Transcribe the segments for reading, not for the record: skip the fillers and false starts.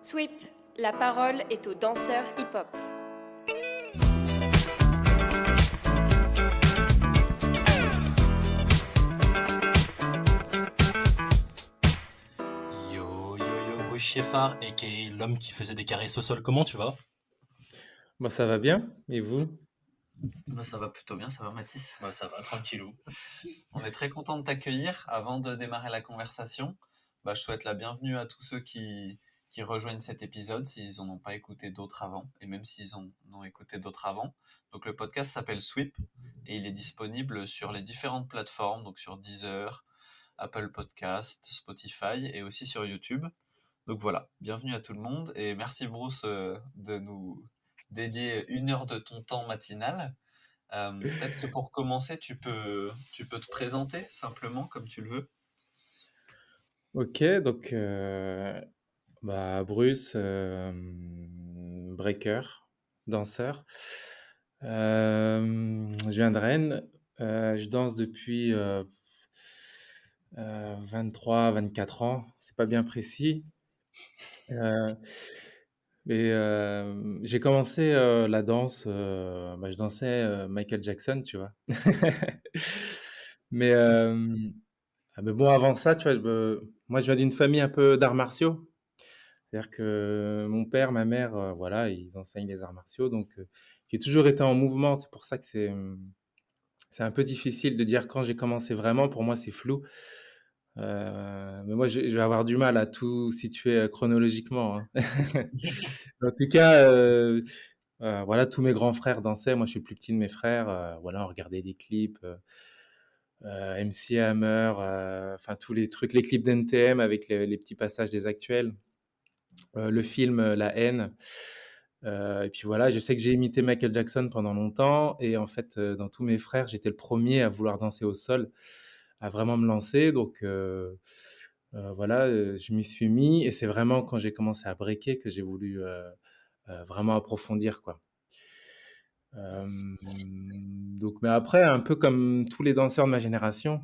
Sweep, la parole est aux danseurs hip-hop. Yo yo yo Bruce Sheffard, aka l'homme qui faisait des caresses au sol, comment tu vas? Moi, ça va bien. Et vous? Moi, ça va plutôt bien, ça va Mathis. Bah ça va, tranquillou. On est très content de t'accueillir. Avant de démarrer la conversation, je souhaite la bienvenue à tous ceux qui rejoignent cet épisode s'ils n'en ont pas écouté d'autres avant, et même s'ils en ont écouté d'autres avant. Donc le podcast s'appelle Sweep et il est disponible sur les différentes plateformes, donc sur Deezer, Apple Podcast, Spotify et aussi sur YouTube. Donc voilà, bienvenue à tout le monde et merci Bruce de nous dédier 1 heure de ton temps matinal. Peut-être que pour commencer, tu peux te présenter simplement comme tu le veux. Ok, donc Bruce, breaker, danseur. Je viens de Rennes. Je danse depuis 23, 24 ans. C'est pas bien précis. Euh, j'ai commencé la danse. Je dansais Michael Jackson, tu vois. Mais mais bon, avant ça, tu vois, moi, je viens d'une famille un peu d'arts martiaux. C'est-à-dire que mon père, ma mère, voilà, ils enseignent les arts martiaux. Donc, j'ai toujours été en mouvement. C'est pour ça que c'est un peu difficile de dire quand j'ai commencé vraiment. Pour moi, c'est flou. Mais moi, je vais avoir du mal à tout situer chronologiquement, hein. En tout cas, voilà, tous mes grands frères dansaient. Moi, je suis le plus petit de mes frères. Voilà, on regardait des clips. MC Hammer, enfin tous les trucs, les clips d'NTM avec les petits passages des actuels, le film La Haine. Et puis voilà, je sais que j'ai imité Michael Jackson pendant longtemps. Et en fait, dans tous mes frères, j'étais le premier à vouloir danser au sol, à vraiment me lancer. Donc voilà, je m'y suis mis. Et c'est vraiment quand j'ai commencé à breaker que j'ai voulu vraiment approfondir, quoi. Donc, mais après, un peu comme tous les danseurs de ma génération,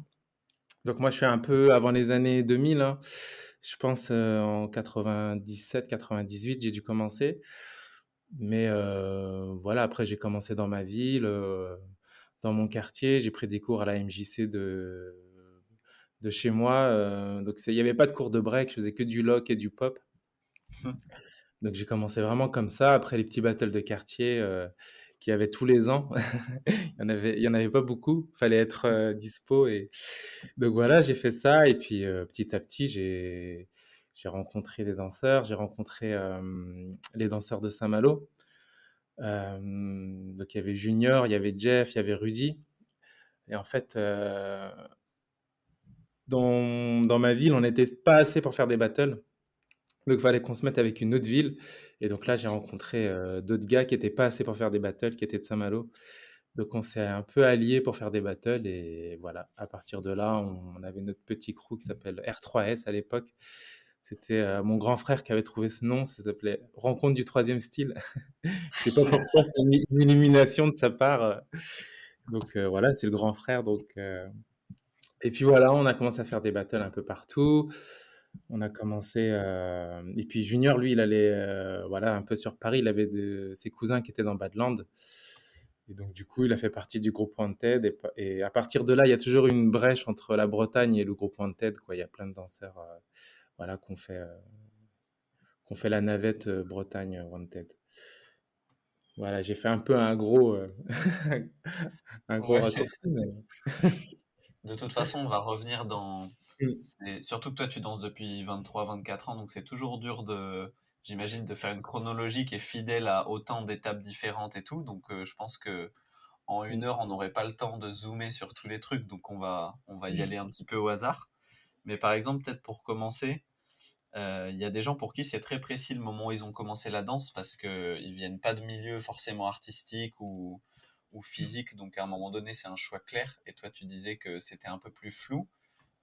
donc moi, je suis un peu avant les années 2000, hein. Je pense en 97, 98, j'ai dû commencer. Mais voilà, après, j'ai commencé dans ma ville, dans mon quartier. J'ai pris des cours à la MJC de chez moi. Donc, il n'y avait pas de cours de break, je faisais que du lock et du pop. Donc, j'ai commencé vraiment comme ça. Après les petits battles de quartier qu'il y avait tous les ans, il y en avait pas beaucoup. Fallait être dispo. Et donc voilà, j'ai fait ça. Et puis petit à petit, j'ai rencontré des danseurs. J'ai rencontré les danseurs de Saint-Malo. Donc il y avait Junior, il y avait Jeff, il y avait Rudy. Et en fait, dans ma ville, on n'était pas assez pour faire des battles. Donc, il fallait qu'on se mette avec une autre ville. Et donc là, j'ai rencontré d'autres gars qui étaient pas assez pour faire des battles, qui étaient de Saint-Malo. Donc, on s'est un peu alliés pour faire des battles. Et voilà, à partir de là, on avait notre petit crew qui s'appelle R3S à l'époque. C'était mon grand frère qui avait trouvé ce nom. Ça s'appelait Rencontre du troisième style. Je sais pas pourquoi, c'est une illumination de sa part. Donc voilà, c'est le grand frère. Donc, et puis voilà, on a commencé à faire des battles un peu partout. On a commencé, et puis Junior, lui, il allait, voilà, un peu sur Paris. Il avait ses cousins qui étaient dans Badland. Et donc, du coup, il a fait partie du groupe Wanted. Et à partir de là, il y a toujours une brèche entre la Bretagne et le groupe Wanted, quoi. Il y a plein de danseurs, voilà, qu'on fait la navette Bretagne Wanted. Voilà, j'ai fait un peu un gros, un gros Ouais, raccourci, mais... de toute façon, on va revenir dans. Mm. Surtout que toi, tu danses depuis 23, 24 ans, donc c'est toujours dur j'imagine, de faire une chronologie qui est fidèle à autant d'étapes différentes et tout. Donc, je pense que en 1 heure, on n'aurait pas le temps de zoomer sur tous les trucs, donc on va y aller un petit peu au hasard. Mais par exemple, peut-être pour commencer, il y a des gens pour qui c'est très précis le moment où ils ont commencé la danse parce qu'ils viennent pas de milieu forcément artistique ou physique, donc à un moment donné c'est un choix clair. Et toi tu disais que c'était un peu plus flou,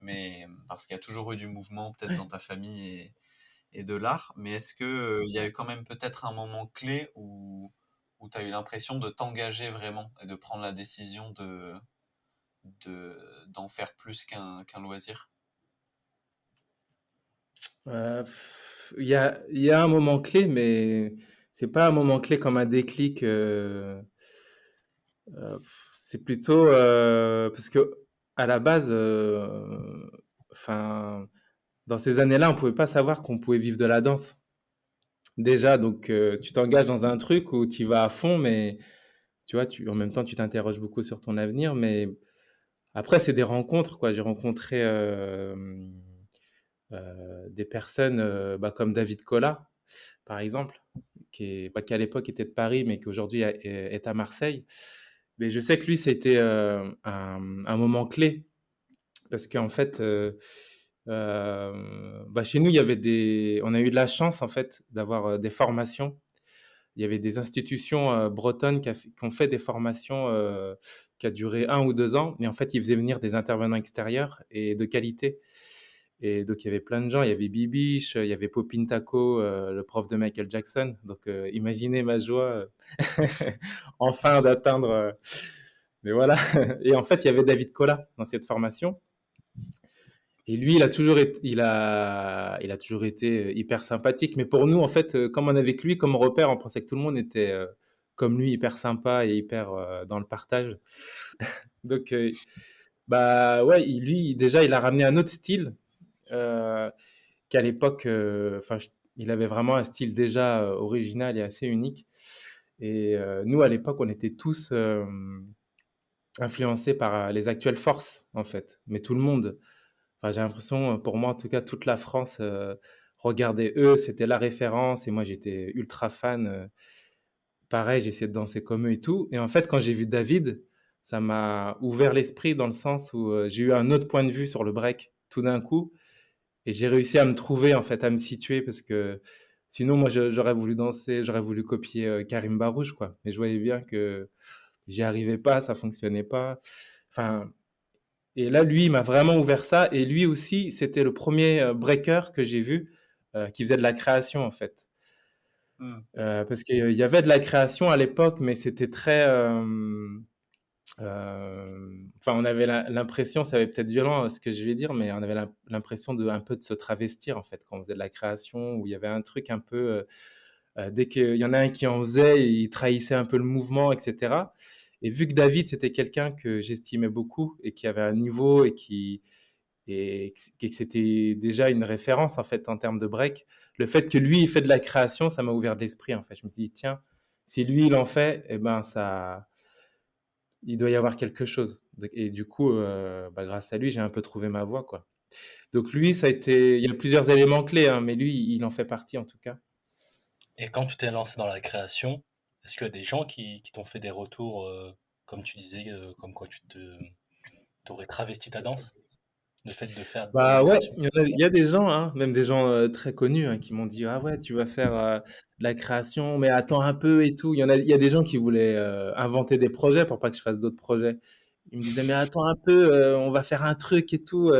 mais parce qu'il y a toujours eu du mouvement peut-être dans ta famille et de l'art. Mais est-ce que il y a eu quand même peut-être un moment clé où tu as eu l'impression de t'engager vraiment et de prendre la décision d'en faire plus qu'un loisir? Il y a un moment clé, mais c'est pas un moment clé comme un déclic. C'est plutôt parce que à la base, enfin, dans ces années-là, on pouvait pas savoir qu'on pouvait vivre de la danse. Déjà, donc tu t'engages dans un truc où tu vas à fond, mais tu vois, en même temps, tu t'interroges beaucoup sur ton avenir. Mais après, c'est des rencontres, quoi. J'ai rencontré des personnes comme David Collat, par exemple, qui à l'époque était de Paris, mais qui aujourd'hui est à Marseille. Mais je sais que lui, c'était un moment clé parce qu'en fait, chez nous, on a eu de la chance en fait d'avoir des formations. Il y avait des institutions bretonnes qui ont fait des formations qui a duré 1 ou 2 ans. Et en fait, ils faisaient venir des intervenants extérieurs et de qualité. Et donc, il y avait plein de gens. Il y avait Bibiche, il y avait Popin Taco, le prof de Michael Jackson. Donc, imaginez ma joie enfin d'atteindre. Mais voilà. Et en fait, il y avait David Collat dans cette formation. Et lui, il a toujours été hyper sympathique. Mais pour nous, en fait, comme on avait que lui comme repère, on pensait que tout le monde était comme lui, hyper sympa et hyper dans le partage. Donc, ouais, lui, déjà, il a ramené un autre style euh, qu'à l'époque, il avait vraiment un style déjà original et assez unique. Et nous, à l'époque, on était tous influencés par les actuelles forces, en fait. Mais tout le monde. Enfin, j'ai l'impression, pour moi en tout cas, toute la France regardait eux, c'était la référence et moi j'étais ultra fan. Pareil, j'essayais de danser comme eux et tout. Et en fait, quand j'ai vu David, ça m'a ouvert l'esprit dans le sens où j'ai eu un autre point de vue sur le break tout d'un coup et j'ai réussi à me trouver, en fait, à me situer parce que sinon, moi j'aurais voulu danser, j'aurais voulu copier Karim Barouche, quoi. Mais je voyais bien que j'y arrivais pas, ça fonctionnait pas. Enfin, et là, lui, il m'a vraiment ouvert ça. Et lui aussi, c'était le premier breaker que j'ai vu qui faisait de la création, en fait. Hmm. Parce qu'il y avait de la création à l'époque, mais c'était très... on avait l'impression, ça va être peut-être violent ce que je vais dire, mais on avait l'impression un peu de se travestir, en fait, quand on faisait de la création, où il y avait un truc un peu... dès qu'il y en a un qui en faisait, il trahissait un peu le mouvement, etc. Et vu que David, c'était quelqu'un que j'estimais beaucoup et qui avait un niveau et que c'était déjà une référence en fait en termes de break. Le fait que lui il fait de la création, ça m'a ouvert l'esprit en fait. Je me suis dit tiens, si lui il en fait, eh ben ça, il doit y avoir quelque chose. Et du coup, grâce à lui, j'ai un peu trouvé ma voie quoi. Donc lui, ça a été, il y a plusieurs éléments clés, hein, mais lui, il en fait partie en tout cas. Et quand tu t'es lancé dans la création, est-ce qu'il y a des gens qui t'ont fait des retours, comme tu disais, comme quoi t'aurais travesti ta danse? Le fait de faire de la Bah ouais, création? il y a des gens, hein, même des gens très connus, hein, qui m'ont dit ah ouais, tu vas faire de la création, mais attends un peu et tout. Il y a des gens qui voulaient inventer des projets pour pas que je fasse d'autres projets. Ils me disaient mais attends un peu, on va faire un truc et tout.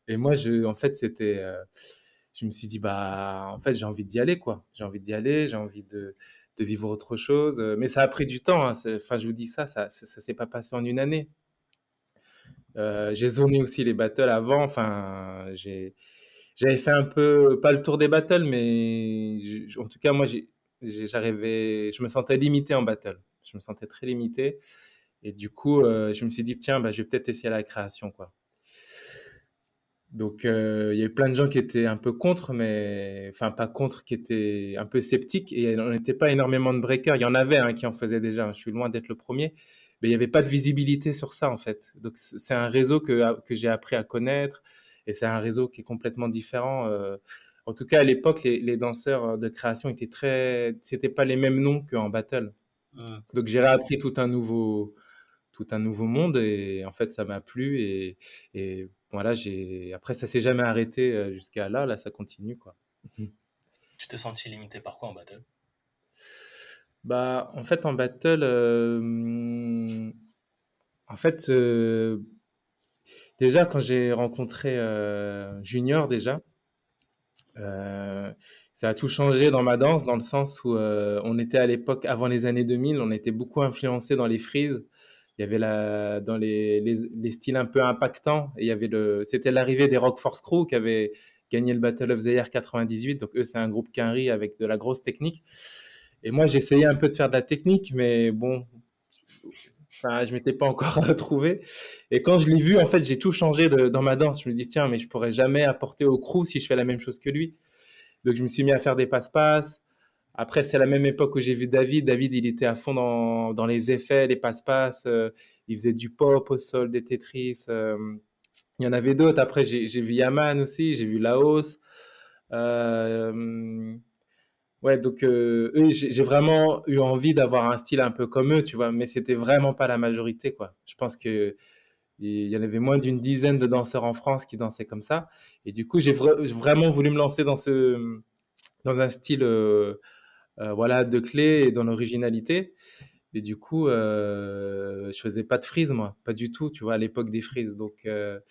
Et moi, en fait, je me suis dit bah en fait j'ai envie d'y aller quoi. J'ai envie d'y aller, j'ai envie de vivre autre chose. Mais ça a pris du temps. Hein, enfin, je vous dis ça s'est pas passé en une année. J'ai zoné aussi les battles avant. Enfin, j'avais fait un peu, pas le tour des battles, mais en tout cas, moi, je me sentais limité en battle. Je me sentais très limité. Et du coup, je me suis dit, tiens, je vais peut-être essayer la création, quoi. Donc, il y avait plein de gens qui étaient un peu contre, mais enfin, pas contre, qui étaient un peu sceptiques. Et on n'était pas énormément de breakers. Il y en avait qui en faisaient déjà. Je suis loin d'être le premier. Mais il n'y avait pas de visibilité sur ça, en fait. Donc, c'est un réseau que j'ai appris à connaître. Et c'est un réseau qui est complètement différent. En tout cas, à l'époque, les danseurs de création étaient c'était pas les mêmes noms qu'en battle. Hmm. Donc, j'ai réappris tout un nouveau monde et en fait ça m'a plu et voilà après ça s'est jamais arrêté jusqu'à là ça continue quoi. Tu t'es senti limité par quoi en battle? Bah en fait en battle en fait déjà quand j'ai rencontré Junior déjà euh, ça a tout changé dans ma danse dans le sens où on était à l'époque avant les années 2000 on était beaucoup influencé dans les freeze. Il y avait dans les styles un peu impactants, et il y avait c'était l'arrivée des Rock Force Crew qui avait gagné le Battle of the Year 98. Donc eux, c'est un groupe Quinry avec de la grosse technique. Et moi, j'essayais un peu de faire de la technique, mais bon, enfin, je m'étais pas encore trouvé. Et quand je l'ai vu, en fait, j'ai tout changé dans ma danse. Je me dis, tiens, mais je pourrais jamais apporter au crew si je fais la même chose que lui. Donc je me suis mis à faire des passe-passe. Après, c'est la même époque où j'ai vu David. David, il était à fond dans les effets, les passe-passe. Il faisait du pop au sol, des Tetris. Il y en avait d'autres. Après, j'ai vu Yaman aussi. J'ai vu Laos. Euh, ouais, donc eux, j'ai vraiment eu envie d'avoir un style un peu comme eux, tu vois. Mais c'était vraiment pas la majorité, quoi. Je pense que il y en avait moins d'une dizaine de danseurs en France qui dansaient comme ça. Et du coup, j'ai vraiment voulu me lancer dans un style voilà, de clé et dans l'originalité. Et du coup, je faisais pas de frise, moi, pas du tout, tu vois, à l'époque des frises. Donc, il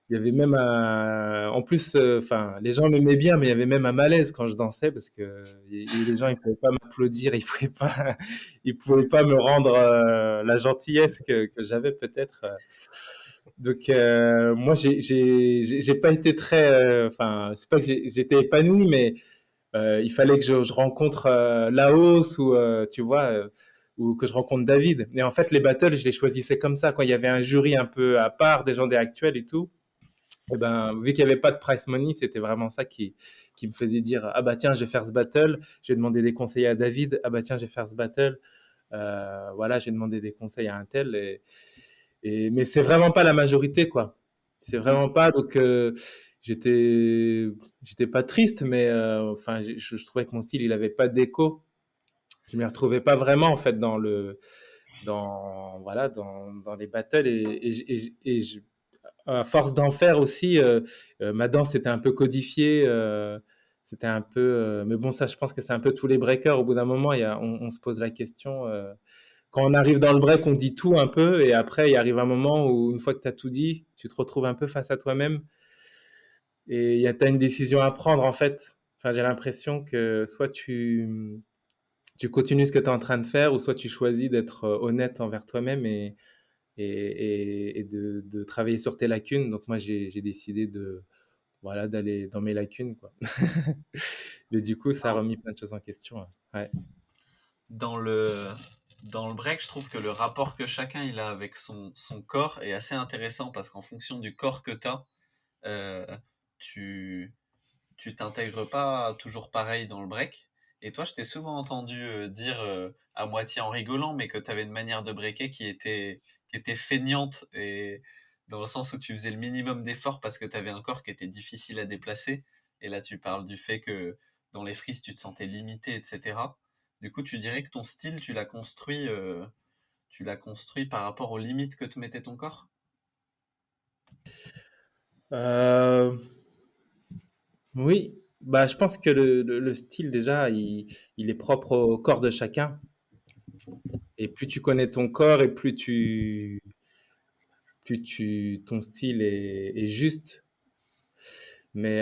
y avait même en plus, enfin, les gens m'aimaient bien, mais il y avait même un malaise quand je dansais parce que les gens, ils pouvaient pas m'applaudir, ils pouvaient pas, ils pouvaient pas me rendre la gentillesse que j'avais peut-être. Donc, moi, j'ai pas été très, enfin, c'est pas que j'étais épanoui, mais il fallait que je rencontre Laos ou tu vois ou que je rencontre David. Et en fait, les battles, je les choisissais comme ça. Quand il y avait un jury un peu à part, des gens des actuels et tout, et ben, vu qu'il n'y avait pas de prize money, c'était vraiment ça qui me faisait dire ah bah tiens, je vais faire ce battle, je vais demander des conseils à David, ah bah tiens, je vais faire ce battle, voilà, j'ai demandé des conseils à un tel. Mais c'est vraiment pas la majorité, quoi. C'est vraiment pas. Donc, j'étais, j'étais pas triste, mais enfin, je trouvais que mon style, il avait pas d'écho. Je m'y retrouvais pas vraiment, en fait, voilà, dans les battles. À force d'en faire aussi, ma danse était un peu codifiée. C'était un peu. Mais bon, ça, je pense que c'est un peu tous les breakers. Au bout d'un moment, on se pose la question. Quand on arrive dans le break, on dit tout un peu, et après, il arrive un moment où, une fois que tu as tout dit, tu te retrouves un peu face à toi-même, et tu as une décision à prendre, en fait. Enfin, j'ai l'impression que soit tu continues ce que tu es en train de faire, ou soit tu choisis d'être honnête envers toi-même et de travailler sur tes lacunes. Donc moi, j'ai décidé voilà, d'aller dans mes lacunes, quoi. Mais du coup, ça a Alors, remis plein de choses en question. Ouais. dans le, dans le break, je trouve que le rapport que chacun il a avec son corps est assez intéressant parce qu'en fonction du corps que tu as, tu tu t'intègres pas toujours pareil dans le break. Et toi, je t'ai souvent entendu dire à moitié en rigolant, mais que tu avais une manière de breaker qui était feignante, et dans le sens où tu faisais le minimum d'efforts parce que tu avais un corps qui était difficile à déplacer. Et là, tu parles du fait que dans les frises, tu te sentais limité, etc. Du coup, tu dirais que ton style, tu l'as construit par rapport aux limites que te mettait ton corps? Euh, Oui, bah, je pense que le style, déjà, il est propre au corps de chacun. Et plus tu connais ton corps, et ton style est juste. Mais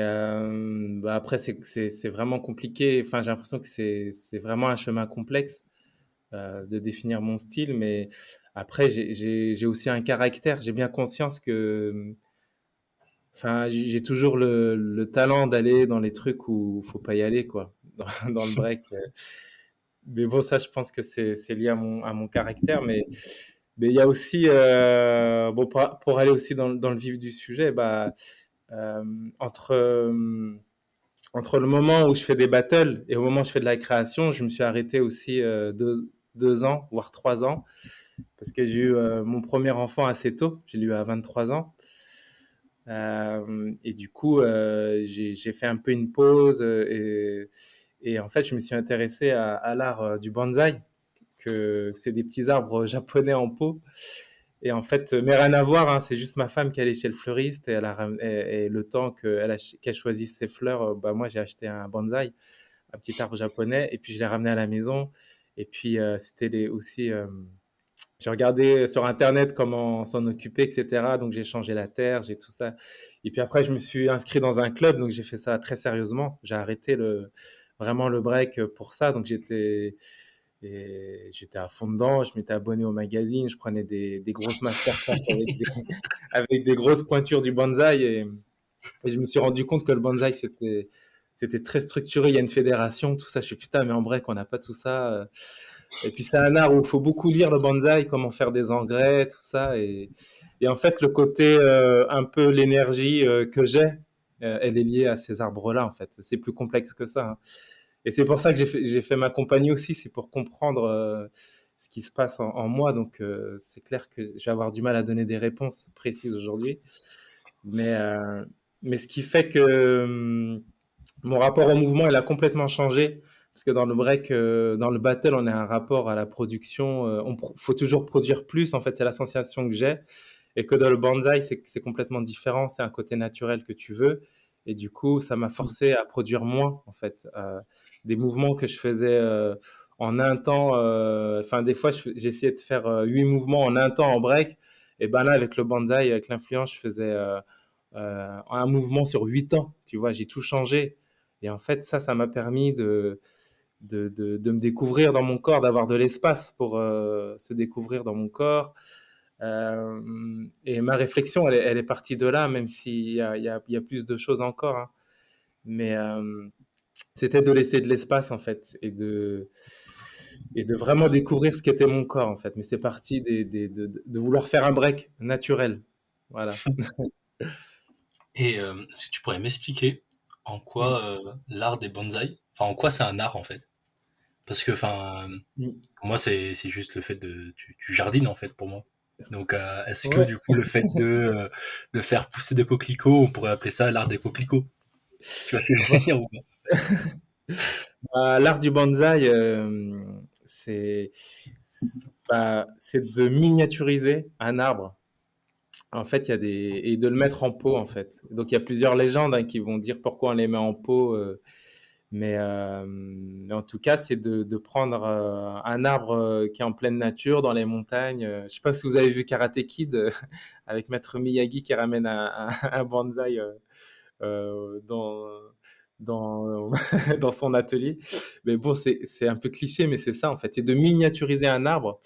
bah, après, c'est vraiment compliqué. Enfin, j'ai l'impression que c'est vraiment un chemin complexe de définir mon style. Mais après, j'ai aussi un caractère. J'ai bien conscience que, enfin, j'ai toujours le talent d'aller dans les trucs où faut pas y aller, quoi. Dans le break. Mais bon, ça, je pense que c'est lié à mon caractère. Mais il y a aussi, bon, pour aller aussi dans le vif du sujet, bah, euh, entre, euh, entre le moment où je fais des battles et au moment où je fais de la création, je me suis arrêté aussi 2 ans, voire 3 ans, parce que j'ai eu mon premier enfant assez tôt. J'ai eu à 23 ans. Et du coup, j'ai fait un peu une pause et en fait, je me suis intéressé à l'art du bonsaï, que c'est des petits arbres japonais en pot. Et en fait, mais rien à voir, hein, c'est juste ma femme qui est allée chez le fleuriste et, et le temps qu'elle choisisse ses fleurs, bah, moi j'ai acheté un bonsaï, un petit arbre japonais, et puis je l'ai ramené à la maison. Et puis aussi, j'ai regardé sur Internet comment s'en occuper, etc. Donc j'ai changé la terre, j'ai tout ça. Et puis après, je me suis inscrit dans un club, donc j'ai fait ça très sérieusement. J'ai arrêté vraiment le break pour ça. Donc j'étais à fond dedans, je m'étais abonné au magazine, je prenais des grosses masterclass avec des grosses pointures du bonsaï. Et je me suis rendu compte que le bonsaï, c'était très structuré. Il y a une fédération, tout ça. Je suis putain, mais en break, on n'a pas tout ça. Et puis, c'est un art où il faut beaucoup lire le bonsaï, comment faire des engrais, tout ça. Et en fait, le côté, un peu l'énergie que j'ai, elle est liée à ces arbres-là, en fait. C'est plus complexe que ça, hein. Et c'est pour ça que j'ai fait ma compagnie aussi, c'est pour comprendre ce qui se passe en moi. Donc, c'est clair que je vais avoir du mal à donner des réponses précises aujourd'hui. Mais, euh, mais ce qui fait que mon rapport au mouvement, il a complètement changé. Parce que dans le break, dans le battle, on a un rapport à la production. Faut toujours produire plus, en fait, c'est la sensation que j'ai. Et que dans le bonsaï, c'est complètement différent. C'est un côté naturel que tu veux. Et du coup, ça m'a forcé à produire moins, en fait. Des mouvements que je faisais en un temps. Enfin, des fois, j'essayais de faire 8 mouvements en un temps en break. Et ben là, avec le bonsaï, avec l'influence, je faisais un mouvement sur 8 ans. Tu vois, j'ai tout changé. Et en fait, ça m'a permis de me découvrir dans mon corps, d'avoir de l'espace pour se découvrir dans mon corps. Et ma réflexion, elle est partie de là, même s'il y a plus de choses encore, hein. Mais c'était de laisser de l'espace, en fait, et de vraiment découvrir ce qu'était mon corps, en fait. Mais c'est parti de vouloir faire un break naturel. Voilà. Et est-ce que tu pourrais m'expliquer en quoi l'art des bonsaïs, enfin en quoi c'est un art en fait? Parce que enfin, Mm. pour moi c'est juste le fait tu jardines en fait pour moi. Donc est-ce que Ouais. du coup le fait de faire pousser des coquelicots, on pourrait appeler ça l'art des coquelicots? Tu vois ce que je veux dire ou pas? L'art du bonsaï, c'est de miniaturiser un arbre. En fait, et de le mettre en pot, en fait. Donc, il y a plusieurs légendes, hein, qui vont dire pourquoi on les met en pot. Mais en tout cas, c'est de prendre un arbre qui est en pleine nature, dans les montagnes. Je ne sais pas si vous avez vu Karate Kid avec Maître Miyagi qui ramène un bonsaï dans, dans son atelier. Mais bon, c'est un peu cliché, mais c'est ça en fait. C'est de miniaturiser un arbre.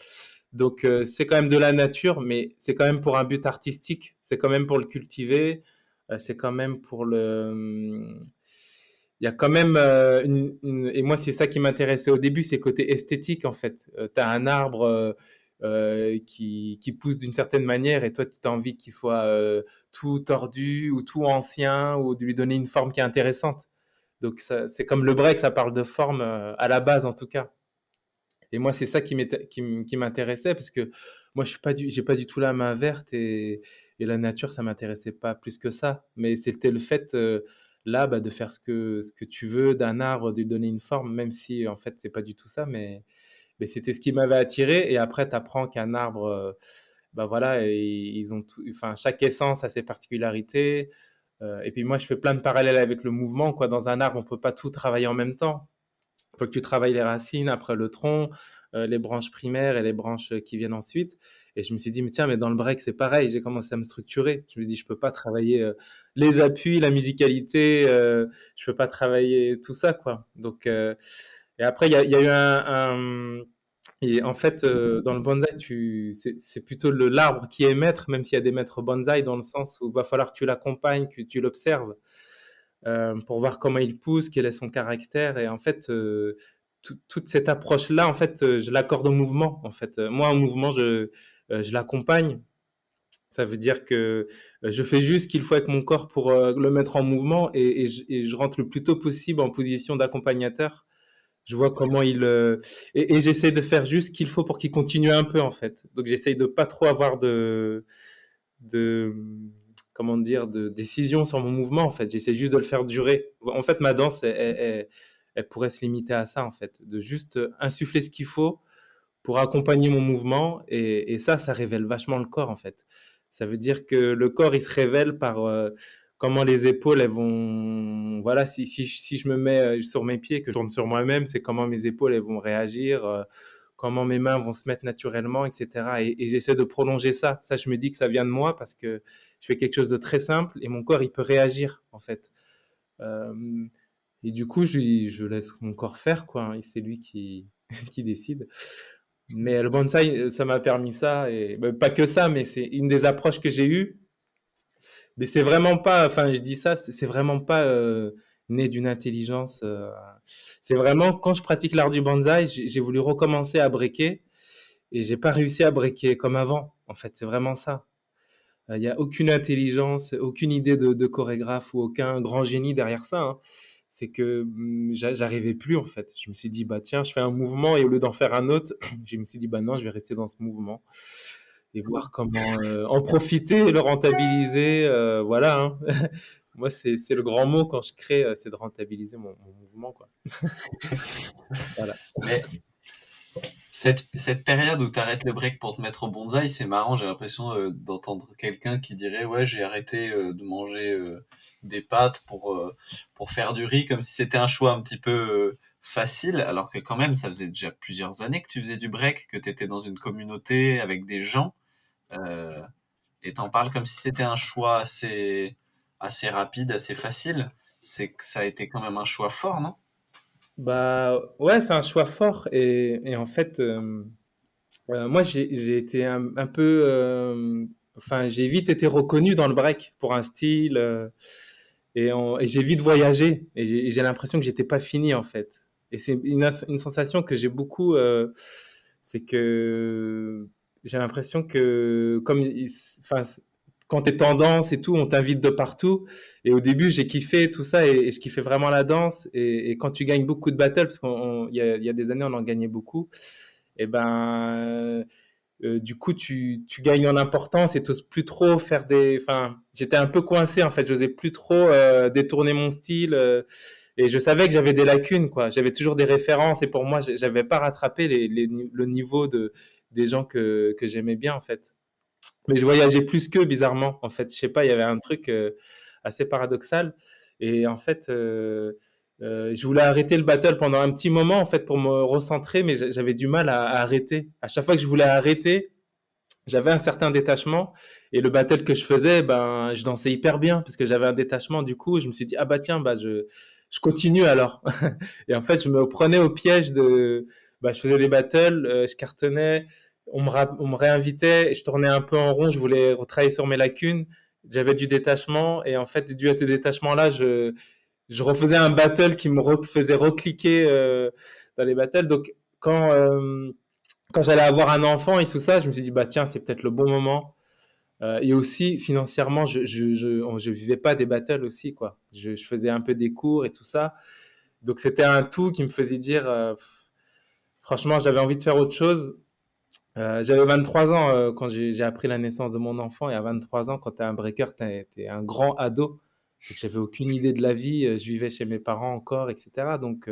Donc, c'est quand même de la nature, mais c'est quand même pour un but artistique. C'est quand même pour le cultiver. C'est quand même pour le. Il y a quand même et moi, c'est ça qui m'intéressait au début, c'est le côté esthétique en fait. Tu as un arbre qui pousse d'une certaine manière et toi, tu as envie qu'il soit tout tordu ou tout ancien ou de lui donner une forme qui est intéressante. Donc, c'est comme le break, ça parle de forme à la base en tout cas. Et moi, c'est ça qui m'intéressait parce que moi, j'ai pas du tout la main verte et la nature, ça m'intéressait pas plus que ça. Mais c'était le fait là bah, de faire ce que tu veux d'un arbre, de lui donner une forme, même si en fait, c'est pas du tout ça. Mais c'était ce qui m'avait attiré. Et après, tu apprends qu'un arbre, bah voilà, ils ont enfin, chaque essence a ses particularités. Et puis moi, je fais plein de parallèles avec le mouvement, quoi. Dans un arbre, on peut pas tout travailler en même temps. Il faut que tu travailles les racines, après le tronc, les branches primaires et les branches qui viennent ensuite. Et je me suis dit, mais tiens, mais dans le break, c'est pareil. J'ai commencé à me structurer. Je me suis dit, je peux pas travailler les appuis, la musicalité, je peux pas travailler tout ça, quoi. Donc, et après, il y a eu et en fait, dans le bonsaï, c'est plutôt l'arbre qui est maître, même s'il y a des maîtres bonsaï, dans le sens où il va falloir que tu l'accompagnes, que tu l'observes pour voir comment il pousse, quel est son caractère. Et en fait, toute cette approche-là, en fait, je l'accorde au mouvement. En fait, moi, au mouvement, je l'accompagne. Ça veut dire que je fais juste ce qu'il faut avec mon corps pour le mettre en mouvement et je rentre le plus tôt possible en position d'accompagnateur. Je vois comment et j'essaie de faire juste ce qu'il faut pour qu'il continue un peu en fait. Donc j'essaie de pas trop avoir de comment dire de décision sur mon mouvement en fait. J'essaie juste de le faire durer. En fait, ma danse, elle pourrait se limiter à ça en fait, de juste insuffler ce qu'il faut pour accompagner mon mouvement et ça révèle vachement le corps en fait. Ça veut dire que le corps il se révèle par comment les épaules elles vont voilà si je me mets sur mes pieds que je tourne sur moi-même c'est comment mes épaules elles vont réagir comment mes mains vont se mettre naturellement etc et j'essaie de prolonger ça je me dis que ça vient de moi parce que je fais quelque chose de très simple et mon corps il peut réagir en fait. Euh, et du coup je laisse mon corps faire quoi hein, et c'est lui qui qui décide. Mais le bonsaï, ça m'a permis ça et bah, pas que ça, mais c'est une des approches que j'ai eues. Mais c'est vraiment pas, enfin, je dis ça, c'est vraiment pas né d'une intelligence. C'est vraiment quand je pratique l'art du bonsaï, j'ai voulu recommencer à breaker et j'ai pas réussi à breaker comme avant. En fait, c'est vraiment ça. Il y a aucune intelligence, aucune idée de chorégraphe ou aucun grand génie derrière ça, hein. C'est que j'arrivais plus en fait. Je me suis dit bah tiens, je fais un mouvement et au lieu d'en faire un autre, je me suis dit bah non, je vais rester dans ce mouvement et voir comment en profiter et le rentabiliser. Voilà, hein. Moi, c'est le grand mot quand je crée, c'est de rentabiliser mon mouvement, quoi. Voilà. Mais cette période où tu arrêtes le break pour te mettre au bonsaï, c'est marrant, j'ai l'impression d'entendre quelqu'un qui dirait ouais, j'ai arrêté de manger des pâtes pour faire du riz, comme si c'était un choix un petit peu facile, alors que quand même ça faisait déjà plusieurs années que tu faisais du break, que tu étais dans une communauté avec des gens, euh, et t'en parles comme si c'était un choix assez rapide, assez facile. C'est que ça a été quand même un choix fort, non? Bah ouais, c'est un choix fort et en fait, moi j'ai été un peu, enfin j'ai vite été reconnu dans le break pour un style et j'ai vite voyagé et j'ai l'impression que j'étais pas fini en fait. Et c'est une sensation que j'ai beaucoup, c'est que j'ai l'impression que enfin, quand t'es tendance et tout, on t'invite de partout. Et au début, j'ai kiffé tout ça et je kiffais vraiment la danse. Et quand tu gagnes beaucoup de battles, parce qu'il y a des années, on en gagnait beaucoup, et ben, du coup, tu gagnes en importance et t'oses plus trop faire des. Enfin, j'étais un peu coincé en fait. J'osais plus trop détourner mon style. Et je savais que j'avais des lacunes, quoi. J'avais toujours des références et pour moi, j'avais pas rattrapé le niveau des gens que j'aimais bien en fait. Mais je voyageais plus qu'eux, bizarrement. En fait, je sais pas, il y avait un truc assez paradoxal. Et en fait, je voulais arrêter le battle pendant un petit moment, en fait, pour me recentrer, mais j'avais du mal à arrêter. À chaque fois que je voulais arrêter, j'avais un certain détachement. Et le battle que je faisais, ben, je dansais hyper bien, parce que j'avais un détachement. Du coup, je me suis dit, ah bah tiens, bah, je continue alors. Et en fait, je me prenais au piège de. Bah, je faisais des battles, je cartonnais, on me réinvitait, et je tournais un peu en rond, je voulais retravailler sur mes lacunes. J'avais du détachement, et en fait, dû à ce détachement-là, je refaisais un battle qui me faisait recliquer dans les battles. Donc, quand j'allais avoir un enfant et tout ça, je me suis dit, bah tiens, c'est peut-être le bon moment. Et aussi, financièrement, je vivais pas des battles aussi, quoi. Je faisais un peu des cours et tout ça. Donc, c'était un tout qui me faisait dire, franchement, j'avais envie de faire autre chose. J'avais 23 ans quand j'ai appris la naissance de mon enfant. Et à 23 ans, quand tu es un breaker, tu es un grand ado. Donc, j'avais aucune idée de la vie. Je vivais chez mes parents encore, etc. Donc,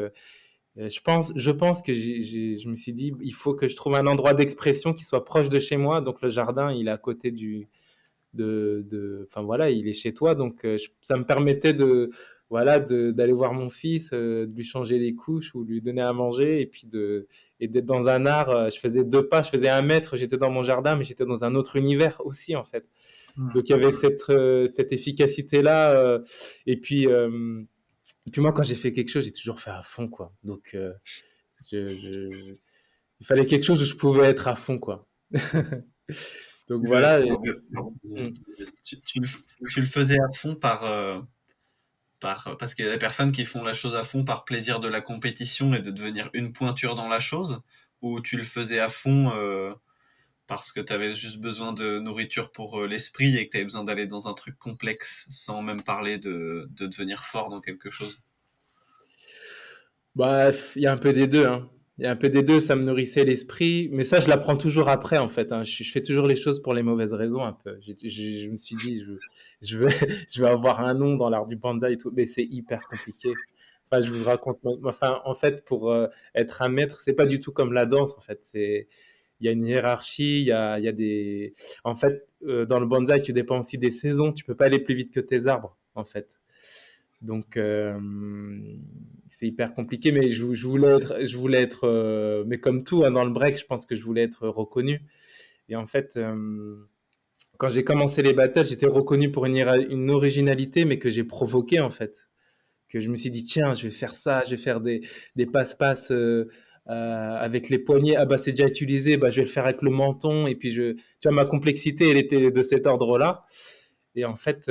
je pense que je me suis dit, il faut que je trouve un endroit d'expression qui soit proche de chez moi. Donc, le jardin, il est à côté enfin voilà, il est chez toi, donc ça me permettait voilà, d'aller voir mon fils, de lui changer les couches ou lui donner à manger, et d'être dans un art. Je faisais 2 pas, je faisais 1 mètre, j'étais dans mon jardin, mais j'étais dans un autre univers aussi en fait. Donc il y avait cette efficacité-là, et puis moi quand j'ai fait quelque chose, j'ai toujours fait à fond quoi. Donc il fallait quelque chose où je pouvais être à fond quoi. Donc voilà. Mm. Tu le faisais à fond parce qu'il y a des personnes qui font la chose à fond par plaisir de la compétition et de devenir une pointure dans la chose, ou tu le faisais à fond parce que tu avais juste besoin de nourriture pour l'esprit et que tu avais besoin d'aller dans un truc complexe sans même parler de devenir fort dans quelque chose. Bref, il y a un peu des deux, hein. Il y a un peu des deux, ça me nourrissait l'esprit, mais ça, je l'apprends toujours après, en fait, hein. Je fais toujours les choses pour les mauvaises raisons, un peu. Je me suis dit, je veux, je veux avoir un nom dans l'art du panda et tout, mais c'est hyper compliqué. Enfin, je vous raconte, enfin, en fait, pour être un maître, c'est pas du tout comme la danse, en fait. Il y a une hiérarchie, il y a des, en fait, dans le bonsaï, tu dépends aussi des saisons. Tu peux pas aller plus vite que tes arbres, en fait. Donc, c'est hyper compliqué, mais je voulais être, mais comme tout hein, dans le break, je pense que je voulais être reconnu. Et en fait, quand j'ai commencé les battles, j'étais reconnu pour une originalité, mais que j'ai provoqué en fait. Que je me suis dit, tiens, je vais faire ça, je vais faire des passe-passe avec les poignets. Ah bah c'est déjà utilisé, bah je vais le faire avec le menton. Et puis tu vois, ma complexité, elle était de cet ordre-là. Et en fait,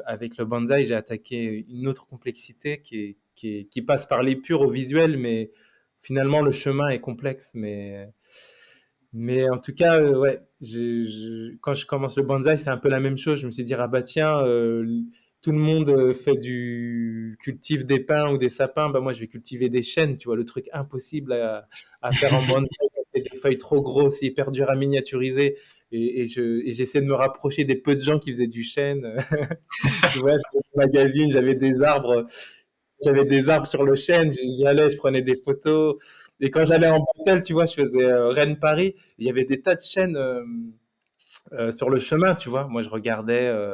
avec le bonsaï, j'ai attaqué une autre complexité qui passe par l'épure au visuel, mais finalement, le chemin est complexe. Mais en tout cas, ouais, quand je commence le bonsaï, c'est un peu la même chose. Je me suis dit, ah bah tiens, tout le monde cultive des pins ou des sapins, bah moi je vais cultiver des chênes, tu vois, le truc impossible à faire en bonsaï, ça fait des feuilles trop grosses, c'est hyper dur à miniaturiser. Et j'essaie de me rapprocher des peu de gens qui faisaient du chêne. Tu vois, j'avais un magazine, j'avais des arbres sur le chêne, j'y allais, je prenais des photos. Et quand j'allais en Bretagne, tu vois, je faisais Rennes-Paris, il y avait des tas de chênes sur le chemin, tu vois. Moi, je regardais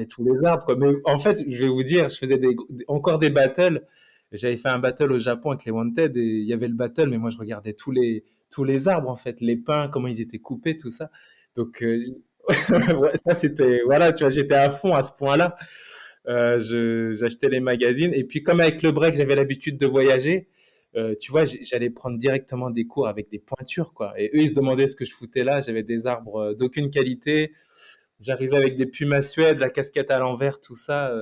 tous les arbres, quoi. Mais en fait, je vais vous dire, je faisais encore des battles. J'avais fait un battle au Japon avec les Wanted et il y avait le battle, mais moi, je regardais tous les arbres, en fait, les pins, comment ils étaient coupés, tout ça. Donc, ouais, ça, c'était, voilà, tu vois, j'étais à fond à ce point-là. J'achetais les magazines. Et puis, comme avec le break, j'avais l'habitude de voyager. Tu vois, j'allais prendre directement des cours avec des pointures, quoi. Et eux, ils se demandaient ce que je foutais là. J'avais des arbres d'aucune qualité. J'arrivais avec des plumes à suède, la casquette à l'envers, tout ça.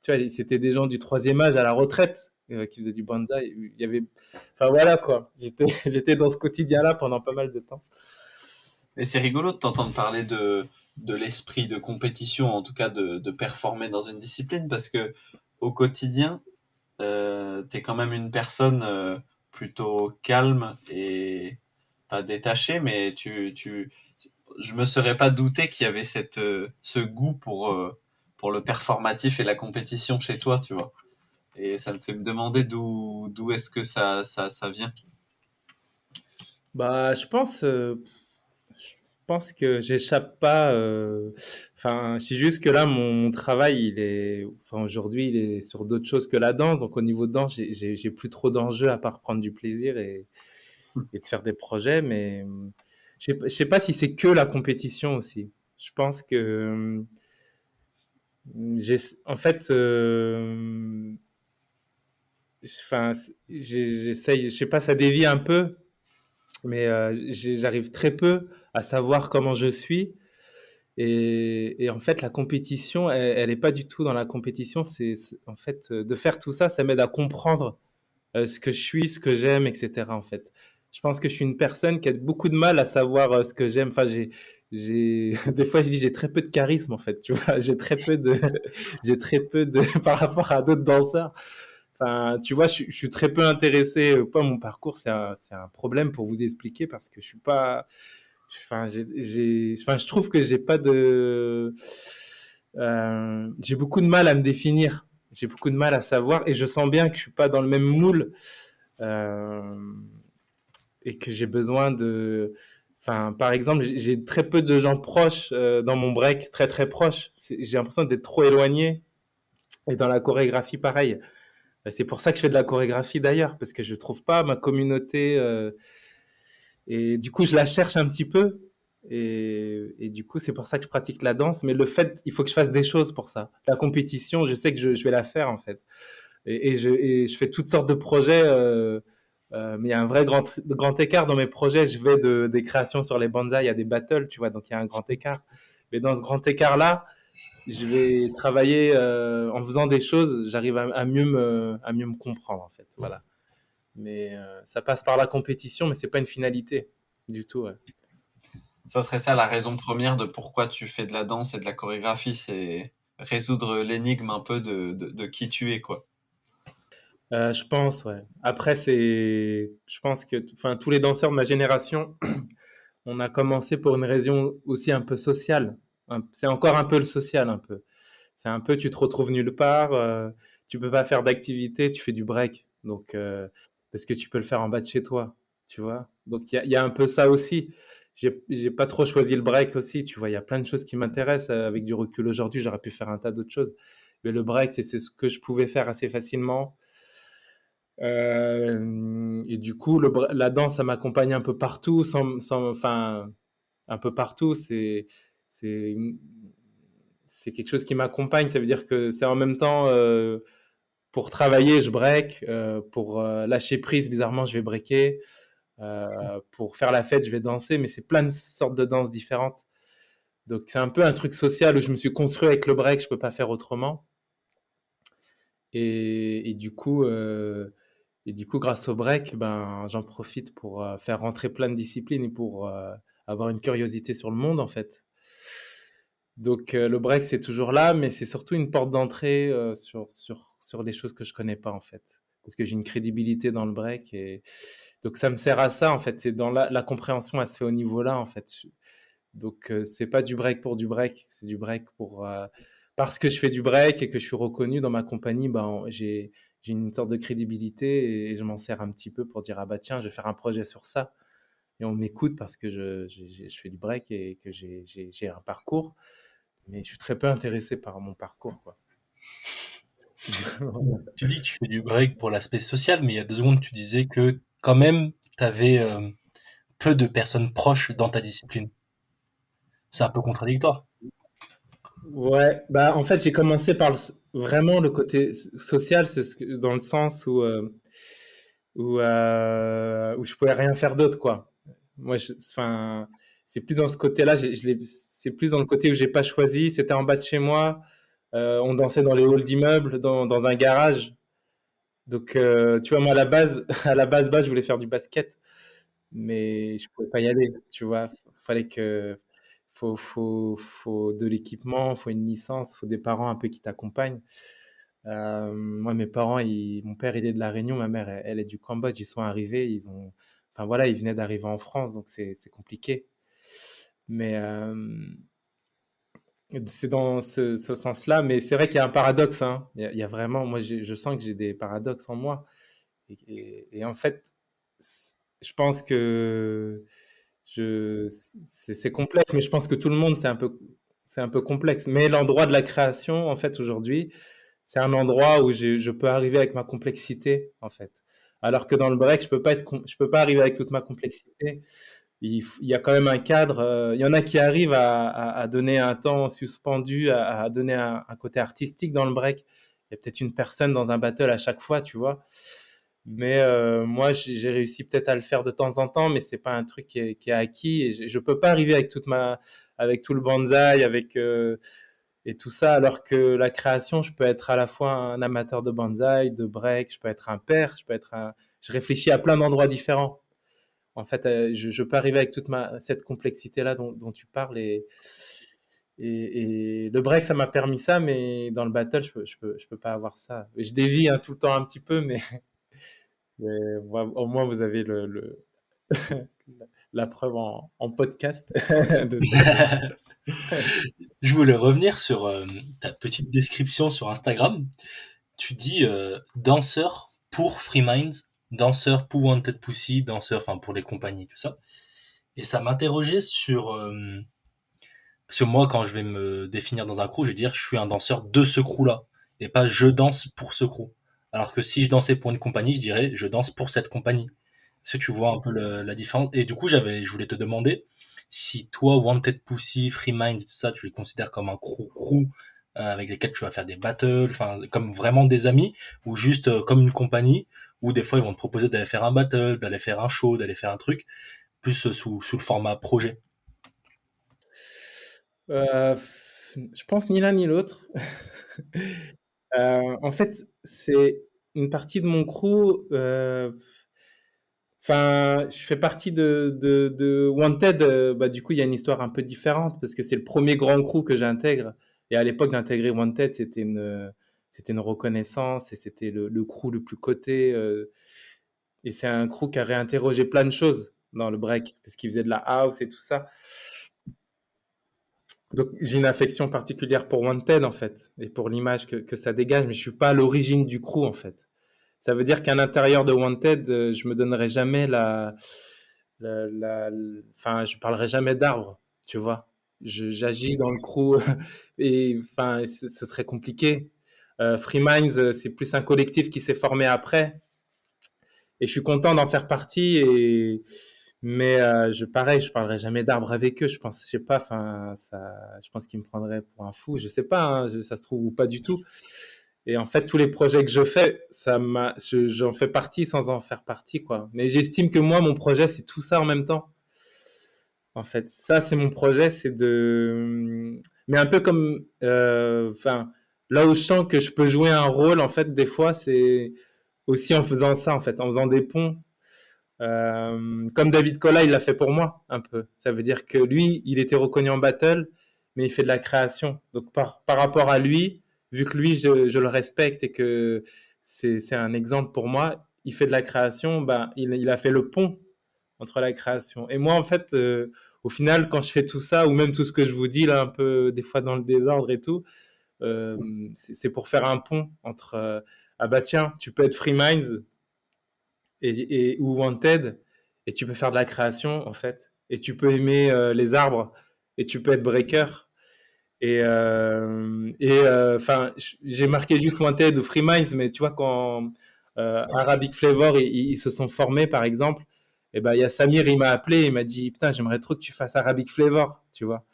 Tu vois, c'était des gens du troisième âge à la retraite qui faisaient du bonsaï. Il y avait, enfin voilà quoi. J'étais dans ce quotidien-là pendant pas mal de temps. Et c'est rigolo de t'entendre parler de l'esprit de compétition, en tout cas de performer dans une discipline, parce que au quotidien, t'es quand même une personne plutôt calme et pas détachée, mais je me serais pas douté qu'il y avait ce goût pour le performatif et la compétition chez toi, tu vois. Et ça me fait me demander d'où est-ce que ça vient. Bah, je pense que j'échappe pas. Enfin, c'est juste que là, mon travail, enfin, aujourd'hui, il est sur d'autres choses que la danse. Donc, au niveau de danse, j'ai plus trop d'enjeux à part prendre du plaisir et de faire des projets. Mais je sais pas si c'est que la compétition aussi. Je pense que en fait, enfin, j'essaye. Je sais pas, ça dévie un peu, mais j'arrive très peu à savoir comment je suis. Et en fait, la compétition, elle est pas du tout dans la compétition. En fait, de faire tout ça, ça m'aide à comprendre ce que je suis, ce que j'aime, etc. En fait, je pense que je suis une personne qui a beaucoup de mal à savoir ce que j'aime. Enfin, des fois, je dis j'ai très peu de charisme en fait. Tu vois, j'ai très peu de par rapport à d'autres danseurs. Enfin, tu vois, je suis très peu intéressé. Pas mon parcours, c'est un problème pour vous expliquer parce que je suis pas. Enfin, enfin, je trouve que j'ai pas de. J'ai beaucoup de mal à me définir. J'ai beaucoup de mal à savoir et je sens bien que je suis pas dans le même moule euh, et que j'ai besoin de. Enfin, par exemple, j'ai très peu de gens proches dans mon break, très très proches. J'ai l'impression d'être trop éloigné. Et dans la chorégraphie, pareil. C'est pour ça que je fais de la chorégraphie d'ailleurs, parce que je trouve pas ma communauté. Et du coup, je la cherche un petit peu. Et du coup, c'est pour ça que je pratique la danse. Mais le fait, il faut que je fasse des choses pour ça. La compétition, je sais que je vais la faire en fait. Et je fais toutes sortes de projets. Mais il y a un vrai grand écart dans mes projets. Je vais des créations sur les bonsaïs à des battles, tu vois. Donc il y a un grand écart. Mais dans ce grand écart-là, je vais travailler en faisant des choses. J'arrive à mieux me comprendre en fait. Voilà. Mais ça passe par la compétition, mais c'est pas une finalité du tout. Ouais. Ça serait ça la raison première de pourquoi tu fais de la danse et de la chorégraphie, c'est résoudre l'énigme un peu de qui tu es, quoi. Je pense, ouais. Après, je pense que, enfin, tous les danseurs de ma génération, on a commencé pour une raison aussi un peu sociale. C'est encore un peu le social, un peu. C'est un peu, tu te retrouves nulle part, tu peux pas faire d'activité, tu fais du break. Donc, parce que tu peux le faire en bas de chez toi, tu vois. Donc, il y a un peu ça aussi. J'ai pas trop choisi le break aussi, tu vois. Il y a plein de choses qui m'intéressent. Avec du recul aujourd'hui, j'aurais pu faire un tas d'autres choses. Mais le break, c'est ce que je pouvais faire assez facilement. Et du coup, la danse, ça m'accompagne un peu partout, enfin, un peu partout. C'est, c'est quelque chose qui m'accompagne. Ça veut dire que c'est en même temps, pour travailler, je break. Pour lâcher prise, bizarrement, je vais breaker. Pour faire la fête, je vais danser. Mais c'est plein de sortes de danses différentes. Donc, c'est un peu un truc social où je me suis construit avec le break, je peux pas faire autrement. Et du coup, grâce au break, ben, j'en profite pour faire rentrer plein de disciplines et pour avoir une curiosité sur le monde, en fait. Donc, le break, c'est toujours là, mais c'est surtout une porte d'entrée sur les choses que je connais pas, en fait. Parce que j'ai une crédibilité dans le break. Et donc, ça me sert à ça, en fait. C'est dans la compréhension, elle se fait au niveau là, en fait. Donc, c'est pas du break pour du break, c'est du break parce que je fais du break et que je suis reconnu dans ma compagnie, ben, j'ai une sorte de crédibilité et je m'en sers un petit peu pour dire, ah bah tiens, je vais faire un projet sur ça. Et on m'écoute parce que je fais du break et que j'ai un parcours, mais je suis très peu intéressé par mon parcours, quoi. Tu dis que tu fais du break pour l'aspect social, mais il y a 2 secondes, tu disais que quand même, tu avais peu de personnes proches dans ta discipline. C'est un peu contradictoire. Ouais, bah en fait, j'ai commencé par vraiment le côté social, dans le sens où je pouvais rien faire d'autre, quoi. Moi, enfin, c'est plus dans ce côté-là, c'est plus dans le côté où j'ai pas choisi. C'était en bas de chez moi, on dansait dans les halls d'immeubles, dans un garage. Donc, tu vois, moi, à la base, bah, je voulais faire du basket, mais je pouvais pas y aller, tu vois. Fallait que, faut de l'équipement, faut une licence, faut des parents un peu qui t'accompagnent. Moi, mes parents, mon père, il est de La Réunion, ma mère, elle est du Cambodge. Ils sont arrivés, enfin voilà, ils venaient d'arriver en France, donc c'est compliqué. Mais c'est dans ce sens-là. Mais c'est vrai qu'il y a un paradoxe, hein. Il y a vraiment, moi, je sens que j'ai des paradoxes en moi. Et en fait, je pense que c'est complexe, mais je pense que tout le monde, c'est un peu complexe. Mais l'endroit de la création, en fait, aujourd'hui, c'est un endroit où je peux arriver avec ma complexité, en fait. Alors que dans le break, je peux pas arriver avec toute ma complexité. Il y a quand même un cadre. Il y en a qui arrivent à donner un temps suspendu, à donner un côté artistique dans le break. Il y a peut-être une personne dans un battle à chaque fois, tu vois. Mais moi, j'ai réussi peut-être à le faire de temps en temps, mais c'est pas un truc qui est acquis. Et je peux pas arriver avec tout le bonsaï, et tout ça, alors que la création, je peux être à la fois un amateur de bonsaï, de break, je peux être un père, je réfléchis à plein d'endroits différents. En fait, je peux arriver avec cette complexité-là dont tu parles, et le break, ça m'a permis ça, mais dans le battle, je peux pas avoir ça. Je dévie, hein, tout le temps un petit peu, mais au moins vous avez la preuve en podcast de ça. Je voulais revenir sur ta petite description sur Instagram. Tu dis danseur pour Free Minds, danseur pour Wanted Pussy, danseur, enfin pour les compagnies, tout ça. Et ça m'interrogeait sur parce que moi, quand je vais me définir dans un crew, je vais dire je suis un danseur de ce crew-là et pas je danse pour ce crew. Alors que si je dansais pour une compagnie, je dirais je danse pour cette compagnie. Est-ce que tu vois un peu la différence? Et du coup, je voulais te demander si toi, Wanted Pussy, Free Minds et tout ça, tu les considères comme un crew avec lesquels tu vas faire des battles, enfin comme vraiment des amis, ou juste comme une compagnie, où des fois ils vont te proposer d'aller faire un battle, d'aller faire un show, d'aller faire un truc, plus sous le format projet. Je pense ni l'un ni l'autre. En fait, c'est une partie de mon crew. Enfin, je fais partie de Wanted. Bah, du coup, il y a une histoire un peu différente parce que c'est le premier grand crew que j'intègre. Et à l'époque d'intégrer Wanted, c'était une reconnaissance et c'était le crew le plus coté. Et c'est un crew qui a réinterrogé plein de choses dans le break parce qu'il faisait de la house et tout ça. Donc, j'ai une affection particulière pour Wanted, en fait, et pour l'image que ça dégage, mais je suis pas à l'origine du crew, en fait. Ça veut dire qu'à l'intérieur de Wanted, je me donnerai jamais enfin, je parlerai jamais d'arbre, tu vois. J'agis dans le crew et enfin, c'est très compliqué. Free Minds, c'est plus un collectif qui s'est formé après, et je suis content d'en faire partie. Mais pareil, je parlerai jamais d'arbres avec eux. Je pense, je sais pas, enfin, je pense qu'ils me prendraient pour un fou. Je sais pas, hein, ça se trouve ou pas du tout. Et en fait, tous les projets que je fais, j'en fais partie sans en faire partie, quoi. Mais j'estime que moi, mon projet, c'est tout ça en même temps. En fait, ça, c'est mon projet, c'est de... Mais un peu comme... Enfin, là où je sens que je peux jouer un rôle, en fait, des fois, c'est aussi en faisant ça, en fait, en faisant des ponts. Comme David Kola, il l'a fait pour moi, un peu. Ça veut dire que lui, il était reconnu en battle, mais il fait de la création. Donc, par rapport à lui, vu que lui, je le respecte et que c'est un exemple pour moi, il fait de la création, bah, il a fait le pont entre la création. Et moi, en fait, au final, quand je fais tout ça, ou même tout ce que je vous dis là, un peu des fois dans le désordre et tout, euh, c'est pour faire un pont entre ah bah tiens, tu peux être Free Minds ou Wanted, et tu peux faire de la création en fait, et tu peux aimer les arbres, et tu peux être Breaker. Enfin, j'ai marqué juste Wanted ou Free Minds, mais tu vois, quand Arabic Flavor, ils se sont formés, par exemple, et ben, il y a Samir, il m'a appelé, il m'a dit, putain, j'aimerais trop que tu fasses Arabic Flavor, tu vois.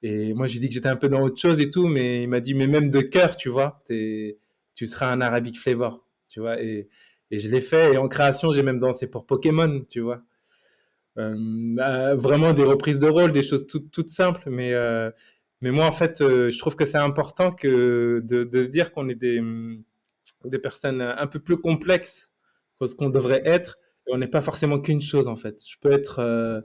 Et moi, je lui ai dit que j'étais un peu dans autre chose et tout, mais il m'a dit, mais même de cœur, tu vois, tu seras un Arabic Flavor, tu vois. Et je l'ai fait, et en création, j'ai même dansé pour Pokémon, tu vois. Vraiment des reprises de rôle, des choses toutes simples, mais moi, en fait, je trouve que c'est important de se dire qu'on est des personnes un peu plus complexes que ce qu'on devrait être, et on n'est pas forcément qu'une chose, en fait. Je peux être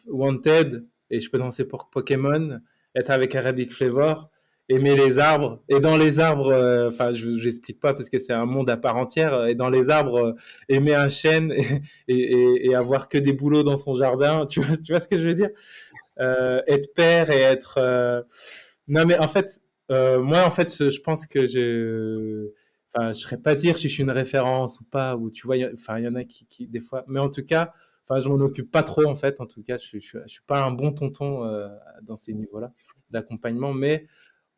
Wanted, et je peux danser pour Pokémon, être avec Arabic Flavor, aimer les arbres, et dans les arbres, enfin, je n'explique pas parce que c'est un monde à part entière, et dans les arbres, aimer un chêne et avoir que des bouleaux dans son jardin, tu vois ce que je veux dire? Être père et être... Non, mais en fait, moi, en fait, je pense que enfin, je ne saurais pas dire si je suis une référence ou pas, ou tu vois, enfin, il y en a qui, des fois... Mais en tout cas, enfin, je m'en occupe pas trop, en fait. En tout cas, je suis pas un bon tonton dans ces niveaux-là d'accompagnement, mais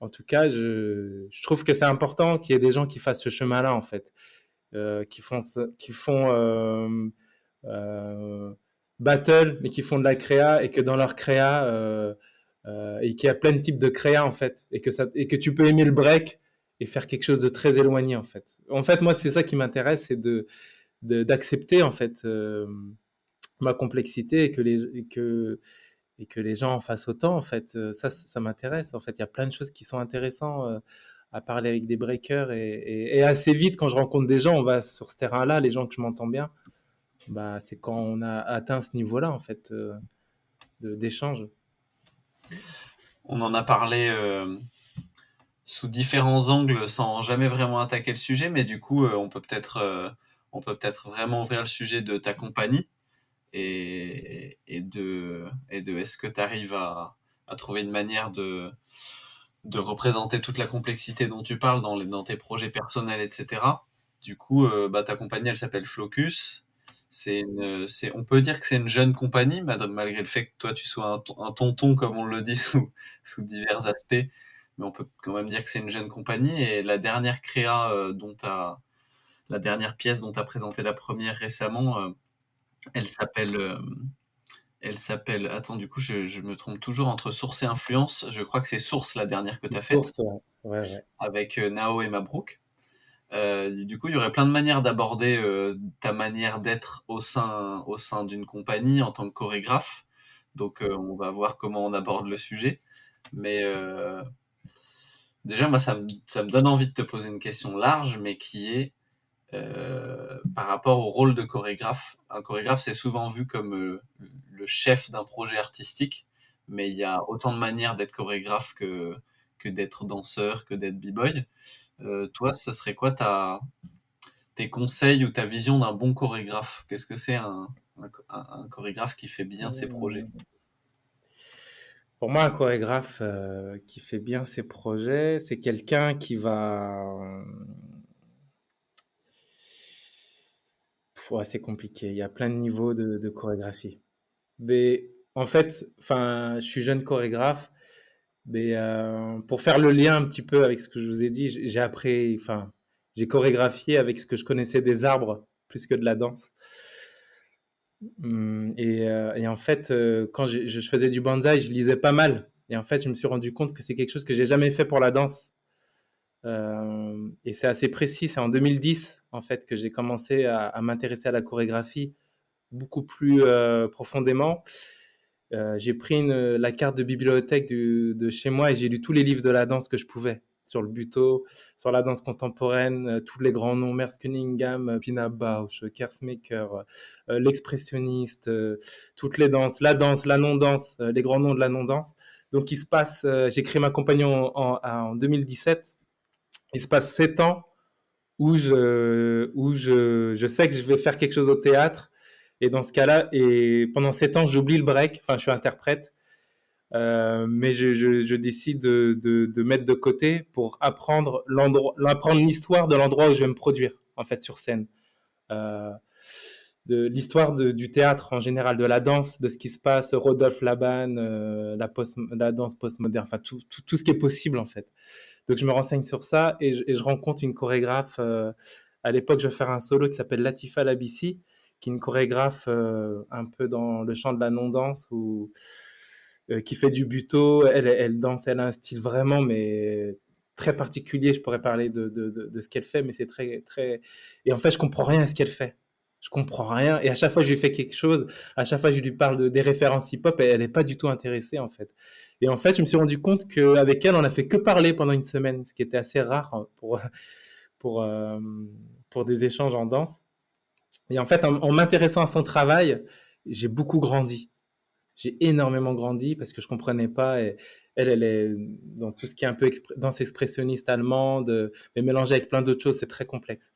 en tout cas, je trouve que c'est important qu'il y ait des gens qui fassent ce chemin-là, en fait, qui font euh, battle, mais qui font de la créa, et que dans leur créa, et qu'il y a plein de types de créa, en fait, et que tu peux aimer le break et faire quelque chose de très éloigné, en fait. En fait, moi, c'est ça qui m'intéresse, c'est d'accepter, en fait, ma complexité, et que les gens en fassent autant, en fait. Ça m'intéresse. En fait, il y a plein de choses qui sont intéressantes à parler avec des breakers. Et assez vite, quand je rencontre des gens, on va sur ce terrain-là, les gens que je m'entends bien, bah, c'est quand on a atteint ce niveau-là, en fait, d'échange. On en a parlé sous différents angles sans jamais vraiment attaquer le sujet, mais du coup, on peut peut-être vraiment ouvrir le sujet de ta compagnie et de est-ce que tu arrives à trouver une manière de représenter toute la complexité dont tu parles dans tes projets personnels, etc. Du coup, bah, ta compagnie, elle s'appelle Flocus. On peut dire que c'est une jeune compagnie, malgré le fait que toi, tu sois un tonton, comme on le dit, sous divers aspects. Mais on peut quand même dire que c'est une jeune compagnie. Et la dernière créa la dernière pièce dont tu as présenté la première récemment, elle s'appelle attends, du coup, je me trompe toujours entre Source et Influence. Je crois que c'est Source, la dernière que tu as faite, Source, ouais. Ouais, ouais. avec Nao et Mabrouk. Du coup, il y aurait plein de manières d'aborder ta manière d'être au sein d'une compagnie en tant que chorégraphe. Donc, on va voir comment on aborde le sujet. Mais déjà, moi, ça me donne envie de te poser une question large, mais qui est par rapport au rôle de chorégraphe. Un chorégraphe, c'est souvent vu comme le chef d'un projet artistique, mais il y a autant de manières d'être chorégraphe que d'être danseur, que d'être b-boy. Toi, ce serait quoi tes conseils ou ta vision d'un bon chorégraphe? Qu'est-ce que c'est un chorégraphe qui fait bien ses projets? Pour moi, un chorégraphe qui fait bien ses projets, c'est quelqu'un qui va... Ouais, c'est compliqué. Il y a plein de niveaux de chorégraphie. Mais en fait, enfin, je suis jeune chorégraphe, mais pour faire le lien un petit peu avec ce que je vous ai dit, j'ai appris, enfin, j'ai chorégraphié avec ce que je connaissais des arbres plus que de la danse. Et en fait, quand je faisais du bonsaï, je lisais pas mal. Et en fait, je me suis rendu compte que c'est quelque chose que j'ai jamais fait pour la danse. Et c'est assez précis. C'est en 2010, en fait, que j'ai commencé à m'intéresser à la chorégraphie beaucoup plus profondément. J'ai pris la carte de bibliothèque de chez moi et j'ai lu tous les livres de la danse que je pouvais sur le buto, sur la danse contemporaine, tous les grands noms, Merce Cunningham, Pina Bausch, Kersmaker, l'expressionniste, toutes les danses, la non-danse, les grands noms de la non-danse. Donc il se passe, j'ai créé ma compagnie en 2017. Il se passe 7 ans où je sais que je vais faire quelque chose au théâtre. Et dans ce cas-là, et pendant 7 ans, j'oublie le break. Enfin, je suis interprète. Mais je décide de mettre de côté pour apprendre l'histoire de l'endroit où je vais me produire, en fait, sur scène. De l'histoire du théâtre en général, de la danse, de ce qui se passe, Rodolphe Laban, la danse postmoderne, enfin tout ce qui est possible en fait. Donc je me renseigne sur ça et je rencontre une chorégraphe. À l'époque, je vais faire un solo qui s'appelle Latifa Labissi, qui est une chorégraphe un peu dans le champ de la non-danse qui fait du buto. Elle danse, elle a un style vraiment mais très particulier. Je pourrais parler de ce qu'elle fait, mais c'est très très. Et en fait, je comprends rien à ce qu'elle fait. Je comprends rien. Et à chaque fois que je lui fais quelque chose, à chaque fois que je lui parle des références hip-hop, elle n'est pas du tout intéressée, en fait. Et en fait, je me suis rendu compte qu'avec elle, on a fait que parler pendant une semaine, ce qui était assez rare pour, euh, pour des échanges en danse. Et en fait, en m'intéressant à son travail, j'ai beaucoup grandi. J'ai énormément grandi parce que je comprenais pas. Et elle est dans tout ce qui est un peu danse expressionniste allemande, mais mélangée avec plein d'autres choses, c'est très complexe.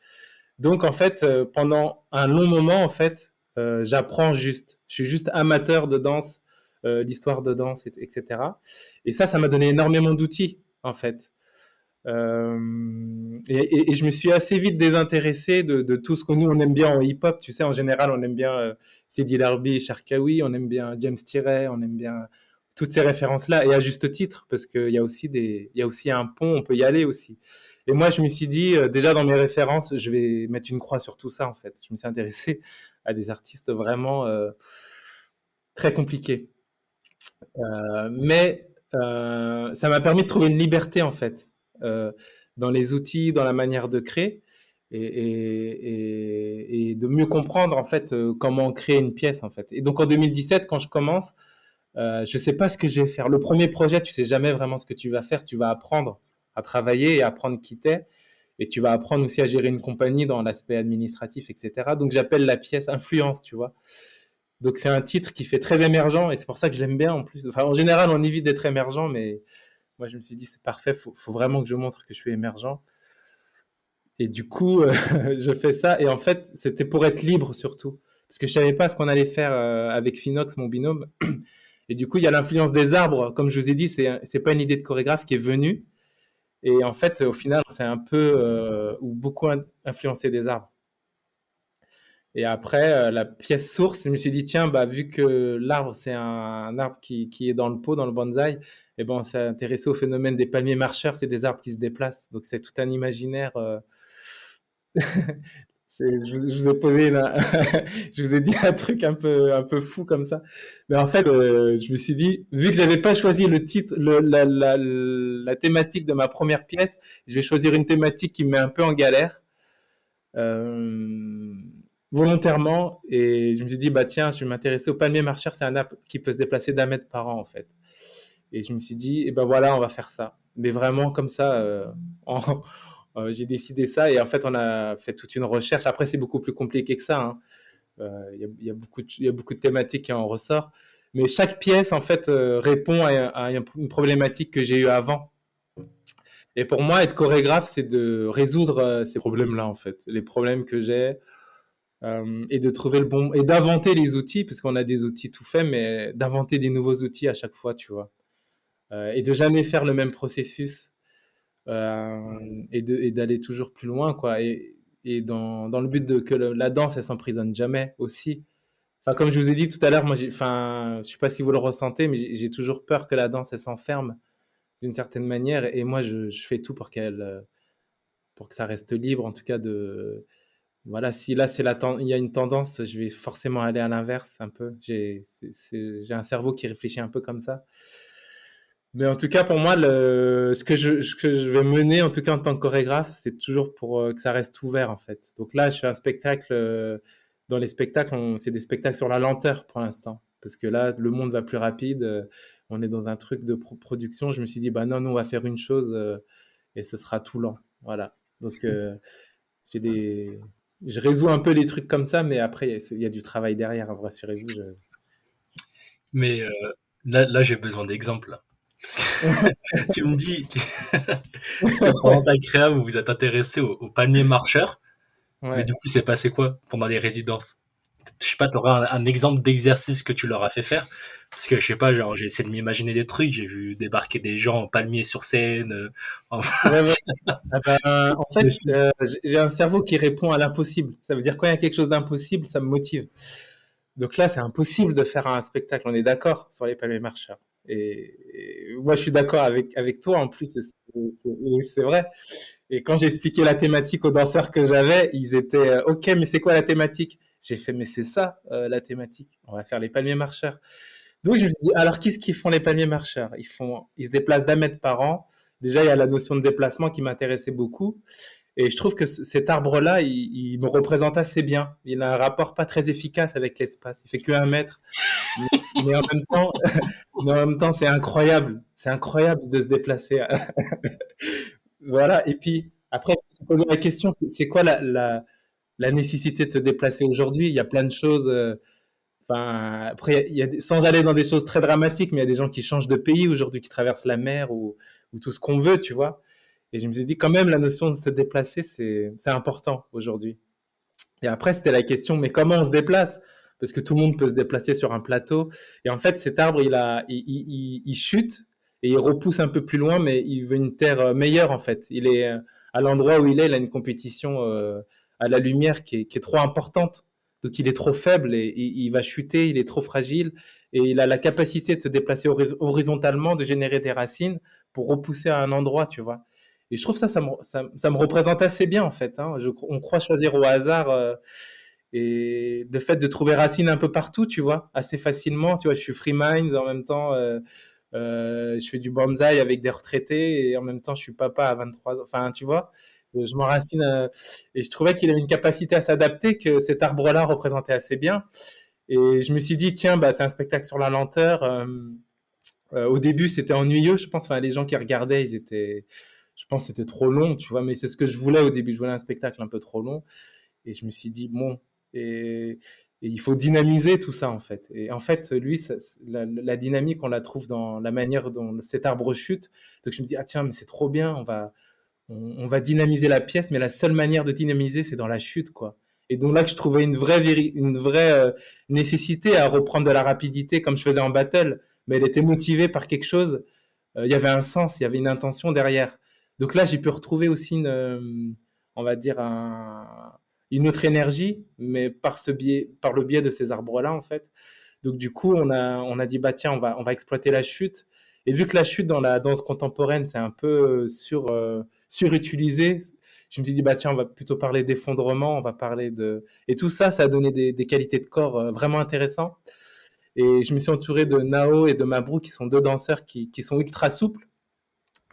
Donc, en fait, pendant un long moment, en fait, j'apprends juste. Je suis juste amateur de danse, d'histoire de danse, etc. Et ça m'a donné énormément d'outils, en fait. Et je me suis assez vite désintéressé de tout ce que nous, on aime bien en hip-hop. Tu sais, en général, on aime bien Sidi Larbi et Sharkawi, on aime bien James Tirey, on aime bien toutes ces références-là, et à juste titre, parce qu'il y a aussi un pont, on peut y aller aussi. Et moi, je me suis dit, déjà dans mes références, je vais mettre une croix sur tout ça, en fait. Je me suis intéressé à des artistes vraiment très compliqués. Mais ça m'a permis de trouver une liberté, en fait, dans les outils, dans la manière de créer, et de mieux comprendre, en fait, comment créer une pièce, en fait. Et donc, en 2017, quand je commence, je sais pas ce que je vais faire. Le premier projet, tu sais jamais vraiment ce que tu vas faire. Tu vas apprendre à travailler et apprendre qui t'es. Et tu vas apprendre aussi à gérer une compagnie dans l'aspect administratif, etc. Donc, j'appelle la pièce Influence, tu vois. Donc, c'est un titre qui fait très émergent et c'est pour ça que je l'aime bien en plus. Enfin, en général, on évite d'être émergent, mais moi, je me suis dit, c'est parfait. Faut vraiment que je montre que je suis émergent. Et du coup, je fais ça. Et en fait, c'était pour être libre surtout. Parce que je savais pas ce qu'on allait faire avec Finox, mon binôme. Et du coup, il y a l'influence des arbres. Comme je vous ai dit, c'est pas une idée de chorégraphe qui est venue. Et en fait, au final, c'est un peu ou beaucoup influencé des arbres. Et après, la pièce source, je me suis dit, tiens, bah, vu que l'arbre, c'est un arbre qui est dans le pot, dans le bonsaï, et ben, on s'est intéressé au phénomène des palmiers marcheurs, c'est des arbres qui se déplacent. Donc, c'est tout un imaginaire. Je vous ai je vous ai dit un truc un peu fou comme ça. Mais en fait, je me suis dit, vu que j'avais pas choisi le titre, la thématique de ma première pièce, je vais choisir une thématique qui me met un peu en galère, euh, volontairement. Et je me suis dit, bah tiens, je vais m'intéresser au palmier marcheur. C'est un arbre qui peut se déplacer d'1 mètre par an, en fait. Et je me suis dit, et ben voilà, on va faire ça. Mais vraiment comme ça, j'ai décidé ça et en fait, on a fait toute une recherche. Après, c'est beaucoup plus compliqué que ça, hein. Il y a beaucoup de thématiques qui en ressortent. Mais chaque pièce, en fait, répond à une problématique que j'ai eue avant. Et pour moi, être chorégraphe, c'est de résoudre ces problèmes-là, en fait. Les problèmes que j'ai et de trouver le bon... Et d'inventer les outils, parce qu'on a des outils tout faits, mais d'inventer des nouveaux outils à chaque fois, tu vois. Et de jamais faire le même processus. Et d'aller toujours plus loin, quoi. Et dans le but que la danse, elle s'emprisonne jamais aussi. Enfin, comme je vous ai dit tout à l'heure, moi, enfin, je sais pas si vous le ressentez, mais j'ai toujours peur que la danse, elle s'enferme d'une certaine manière. Et moi, je fais tout pour que ça reste libre, en tout cas voilà, si là, il y a une tendance, je vais forcément aller à l'inverse un peu. J'ai un cerveau qui réfléchit un peu comme ça. Mais en tout cas, pour moi, ce que je vais mener, en tout cas en tant que chorégraphe, c'est toujours pour que ça reste ouvert, en fait. Donc là, je fais un spectacle dans les spectacles, c'est des spectacles sur la lenteur pour l'instant. Parce que là, le monde va plus rapide. On est dans un truc de production. Je me suis dit, bah non, nous, on va faire une chose et ce sera tout lent. Voilà. Donc, je résous un peu les trucs comme ça, mais après, il y a du travail derrière, hein, rassurez-vous. Mais là, j'ai besoin d'exemples. Là. Parce que tu me dis que pendant ta créa, vous vous êtes intéressé au palmier marcheur. Mais Ouais. du coup, c'est passé quoi pendant les résidences? Je sais pas, t'auras un exemple d'exercice que tu leur as fait faire? Parce que je sais pas, genre, j'ai essayé de m'imaginer des trucs, j'ai vu débarquer des gens en palmier sur scène. Ouais, ouais. Ah ben, en fait, j'ai un cerveau qui répond à l'impossible. Ça veut dire quand il y a quelque chose d'impossible, ça me motive. Donc là, c'est impossible de faire un spectacle. On est d'accord sur les palmiers marcheurs. Et moi, je suis d'accord avec toi en plus. C'est vrai. Et quand j'ai expliqué la thématique aux danseurs que j'avais, ils étaient OK, mais c'est quoi la thématique? J'ai fait, mais c'est ça la thématique. On va faire les palmiers marcheurs. Donc je me suis dit, alors qu'est-ce qu'ils font les palmiers marcheurs? Ils se déplacent d'1 mètre par an. Déjà, il y a la notion de déplacement qui m'intéressait beaucoup. Et je trouve que cet arbre-là, il me représente assez bien. Il a un rapport pas très efficace avec l'espace. Il fait que 1 mètre. Mais en même temps, c'est incroyable. C'est incroyable de se déplacer. Voilà. Et puis, après, je me poser la question, c'est quoi la nécessité de se déplacer aujourd'hui? Il y a plein de choses. Enfin, après, sans aller dans des choses très dramatiques, mais il y a des gens qui changent de pays aujourd'hui, qui traversent la mer ou tout ce qu'on veut, tu vois. Et je me suis dit, quand même, la notion de se déplacer, c'est important aujourd'hui. Et après, c'était la question, mais comment on se déplace? Parce que tout le monde peut se déplacer sur un plateau. Et en fait, cet arbre, il chute et il repousse un peu plus loin, mais il veut une terre meilleure, en fait. Il est à l'endroit où il a une compétition à la lumière qui est trop importante. Donc, il est trop faible et il va chuter, il est trop fragile. Et il a la capacité de se déplacer horizontalement, de générer des racines pour repousser à un endroit, tu vois. Et je trouve ça me représente assez bien, en fait. Hein. On croit choisir au hasard. Et le fait de trouver racine un peu partout, tu vois, assez facilement. Tu vois, je suis free mind, en même temps, je fais du bonsaï avec des retraités, et en même temps, je suis papa à 23 ans. Enfin, tu vois, je m'enracine. Et je trouvais qu'il avait une capacité à s'adapter, que cet arbre-là représentait assez bien. Et je me suis dit, tiens, bah, c'est un spectacle sur la lenteur. Au début, c'était ennuyeux, je pense. Enfin, les gens qui regardaient, je pense que c'était trop long, tu vois. Mais c'est ce que je voulais au début. Je voulais un spectacle un peu trop long. Et je me suis dit, bon, et il faut dynamiser tout ça, en fait. Et en fait, lui, la dynamique, on la trouve dans la manière dont cet arbre chute. Donc je me dis, ah tiens, mais c'est trop bien, on va dynamiser la pièce, mais la seule manière de dynamiser, c'est dans la chute, quoi. Et donc là, que je trouvais une vraie nécessité à reprendre de la rapidité comme je faisais en battle, mais elle était motivée par quelque chose. Il y avait un sens, il y avait une intention derrière. Donc là, j'ai pu retrouver aussi on va dire, une autre énergie, mais par le biais de ces arbres-là, en fait. Donc du coup, on a dit, bah tiens, on va exploiter la chute. Et vu que la chute dans la danse contemporaine, c'est un peu surutilisé, je me suis dit, bah tiens, on va plutôt parler d'effondrement, on va parler de... Et tout ça, ça a donné des qualités de corps vraiment intéressantes. Et je me suis entouré de Nao et de Mabrou, qui sont 2 danseurs qui sont ultra souples,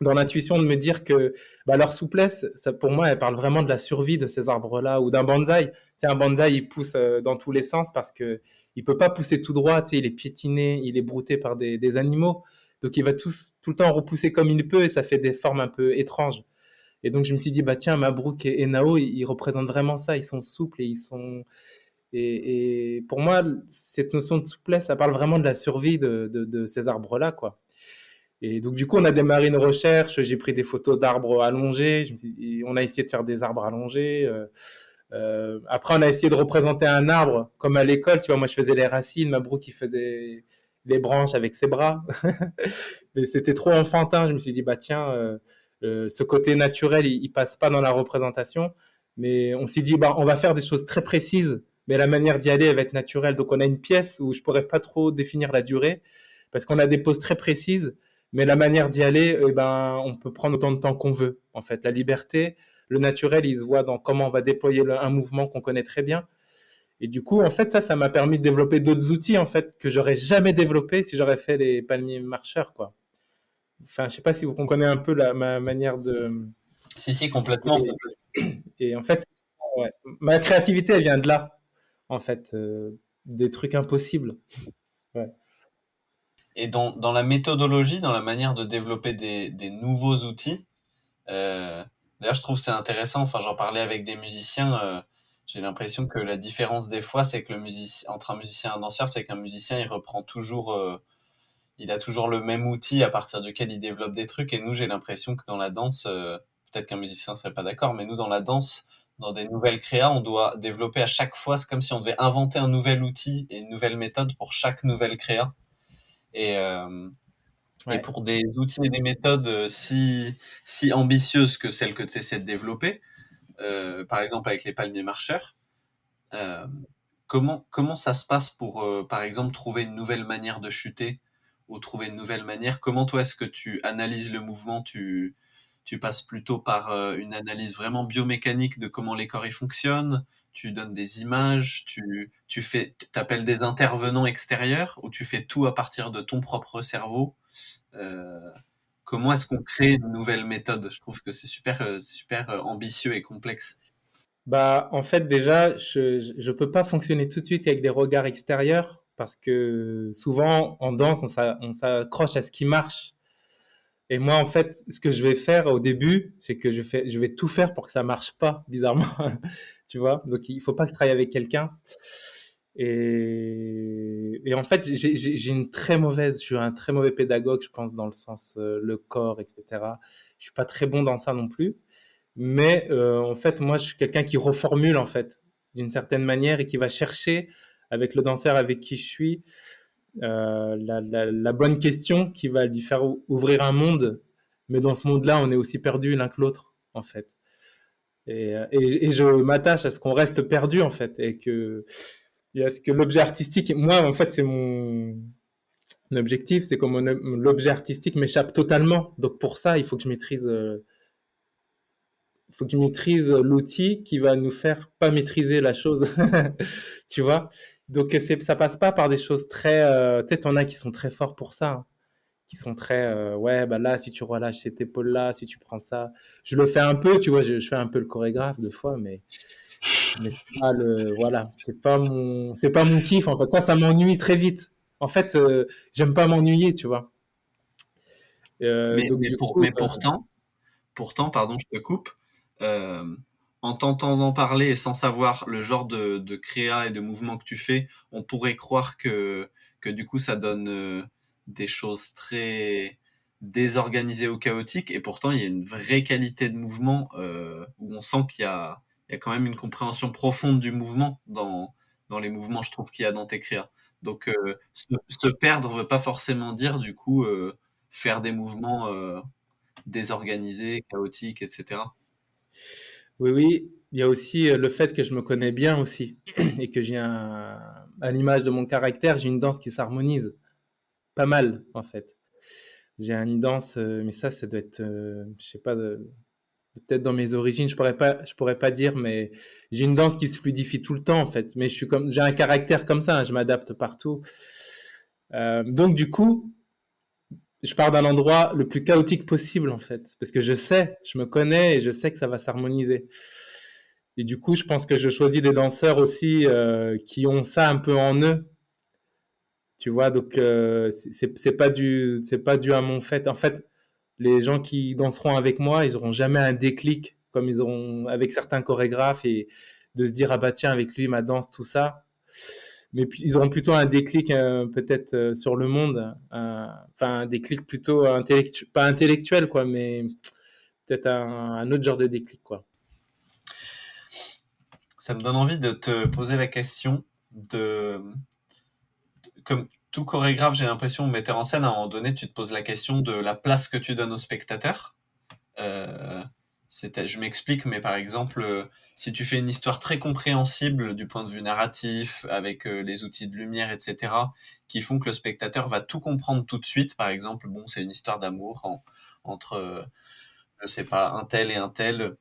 dans l'intuition de me dire que bah, leur souplesse, ça, pour moi, elle parle vraiment de la survie de ces arbres-là ou d'un bonsaï. Tu sais, un bonsaï, il pousse dans tous les sens parce que il peut pas pousser tout droit. Tu sais, il est piétiné, il est brouté par des animaux. Donc, il va tout le temps repousser comme il peut et ça fait des formes un peu étranges. Et donc, je me suis dit, bah tiens, Mabrouk et Nao, ils représentent vraiment ça. Ils sont souples et ils sont... Et pour moi, cette notion de souplesse, ça parle vraiment de la survie de ces arbres-là, quoi. Et donc, du coup, on a démarré une recherche. J'ai pris des photos d'arbres allongés. On a essayé de faire des arbres allongés. Après, on a essayé de représenter un arbre comme à l'école. Tu vois, moi, je faisais les racines. Mabrouk, qui faisait les branches avec ses bras. Mais c'était trop enfantin. Je me suis dit, bah tiens, ce côté naturel, il passe pas dans la représentation. Mais on s'est dit, bah, on va faire des choses très précises. Mais la manière d'y aller, elle va être naturelle. Donc, on a une pièce où je pourrais pas trop définir la durée parce qu'on a des poses très précises. Mais la manière d'y aller, eh ben, on peut prendre autant de temps qu'on veut. En fait, la liberté, le naturel, il se voit dans comment on va déployer un mouvement qu'on connaît très bien. Et du coup, en fait, ça m'a permis de développer d'autres outils, en fait, que j'aurais jamais développé si j'aurais fait les palmiers marcheurs, quoi. Enfin, je sais pas si vous comprenez un peu ma manière de... Si, complètement. Et en fait, ouais, ma créativité, elle vient de là. en fait, des trucs impossibles. Ouais. Et dans la méthodologie, dans la manière de développer des nouveaux outils, d'ailleurs, je trouve que c'est intéressant. Enfin, j'en parlais avec des musiciens. J'ai l'impression que la différence des fois, c'est que entre un musicien et un danseur, c'est qu'un musicien, il reprend toujours, il a toujours le même outil à partir duquel il développe des trucs. Et nous, j'ai l'impression que dans la danse, peut-être qu'un musicien serait pas d'accord, mais nous, dans la danse, dans des nouvelles créas, on doit développer à chaque fois. C'est comme si on devait inventer un nouvel outil et une nouvelle méthode pour chaque nouvelle créa. Et, euh, et Ouais. pour des outils et des méthodes si ambitieuses que celles que tu essaies de développer, par exemple avec les palmiers marcheurs, euh, comment ça se passe pour, par exemple, trouver une nouvelle manière de chuter ou trouver une nouvelle manière? Comment toi est-ce que tu analyses le mouvement? Tu passes plutôt par une analyse vraiment biomécanique de comment les corps y fonctionnent? Tu donnes des images, t'appelles des intervenants extérieurs ou tu fais tout à partir de ton propre cerveau? Euh, Comment est-ce qu'on crée une nouvelle méthode? Je trouve que c'est super ambitieux et complexe. Bah, en fait, déjà, je peux pas fonctionner tout de suite avec des regards extérieurs parce que souvent, en danse, on s'accroche à ce qui marche. Et moi, en fait, ce que je vais faire au début, c'est que je vais tout faire pour que ça marche pas, bizarrement. Tu vois? Donc, il faut pas que je travaille avec quelqu'un. Et en fait, j'ai une très mauvaise, je suis un très mauvais pédagogue, je pense, dans le sens, le corps, etc. Je suis pas très bon dans ça non plus. Mais en fait, moi, je suis quelqu'un qui reformule, en fait, d'une certaine manière et qui va chercher, avec le danseur avec qui je suis, la bonne question qui va lui faire ouvrir un monde. Mais dans ce monde-là, on est aussi perdu l'un que l'autre, en fait. Et je m'attache à ce qu'on reste perdu, en fait. Et à ce que l'objet artistique, moi, en fait, c'est mon objectif, c'est comme l'objet artistique m'échappe totalement. Donc pour ça, il faut que je maîtrise l'outil qui va nous faire pas maîtriser la chose. Tu vois? Donc ça passe pas par des choses très. Peut-être on a qui sont très forts pour ça, hein, qui sont très. Ouais, bah là, si tu relâches cette épaule-là, si tu prends ça. Je le fais un peu, tu vois, je fais un peu le chorégraphe des fois, mais c'est pas le. Voilà, c'est pas mon kiff en fait. Ça m'ennuie très vite. En fait, j'aime pas m'ennuyer, tu vois. Mais, Donc mais, du pour, coup, mais pourtant, pardon, je te coupe, euh, en t'entendant parler et sans savoir le genre de créa et de mouvement que tu fais, on pourrait croire que du coup ça donne des choses très désorganisées ou chaotiques, et pourtant il y a une vraie qualité de mouvement où on sent il y a quand même une compréhension profonde du mouvement dans les mouvements, je trouve, qu'il y a dans tes créas. Donc se perdre veut pas forcément dire du coup faire des mouvements désorganisés, chaotiques, etc. oui, oui, il y a aussi le fait que je me connais bien aussi et que à l'image de mon caractère, j'ai une danse qui s'harmonise pas mal en fait. J'ai une danse, mais ça doit être, je sais pas, peut-être dans mes origines, je pourrais pas dire, mais j'ai une danse qui se fluidifie tout le temps en fait. Mais j'ai un caractère comme ça, hein, je m'adapte partout. Donc du coup, je pars d'un endroit le plus chaotique possible en fait, parce que je me connais et je sais que ça va s'harmoniser. Et du coup, je pense que je choisis des danseurs aussi qui ont ça un peu en eux, tu vois. Donc c'est pas dû à mon fait. En fait, les gens qui danseront avec moi, ils auront jamais un déclic comme ils auront avec certains chorégraphes et de se dire ah bah tiens avec lui ma danse tout ça. Mais ils auront plutôt un déclic peut-être sur le monde, enfin un déclic plutôt intellectuel, pas intellectuel quoi, mais peut-être un autre genre de déclic quoi. Ça me donne envie de te poser la question de, comme tout chorégraphe, j'ai l'impression, ou metteur en scène, à un moment donné, tu te poses la question de la place que tu donnes au spectateur. Euh, je m'explique, mais par exemple, si tu fais une histoire très compréhensible du point de vue narratif, avec les outils de lumière, etc., qui font que le spectateur va tout comprendre tout de suite, par exemple, bon, c'est une histoire d'amour entre, je sais pas, un tel et un tel,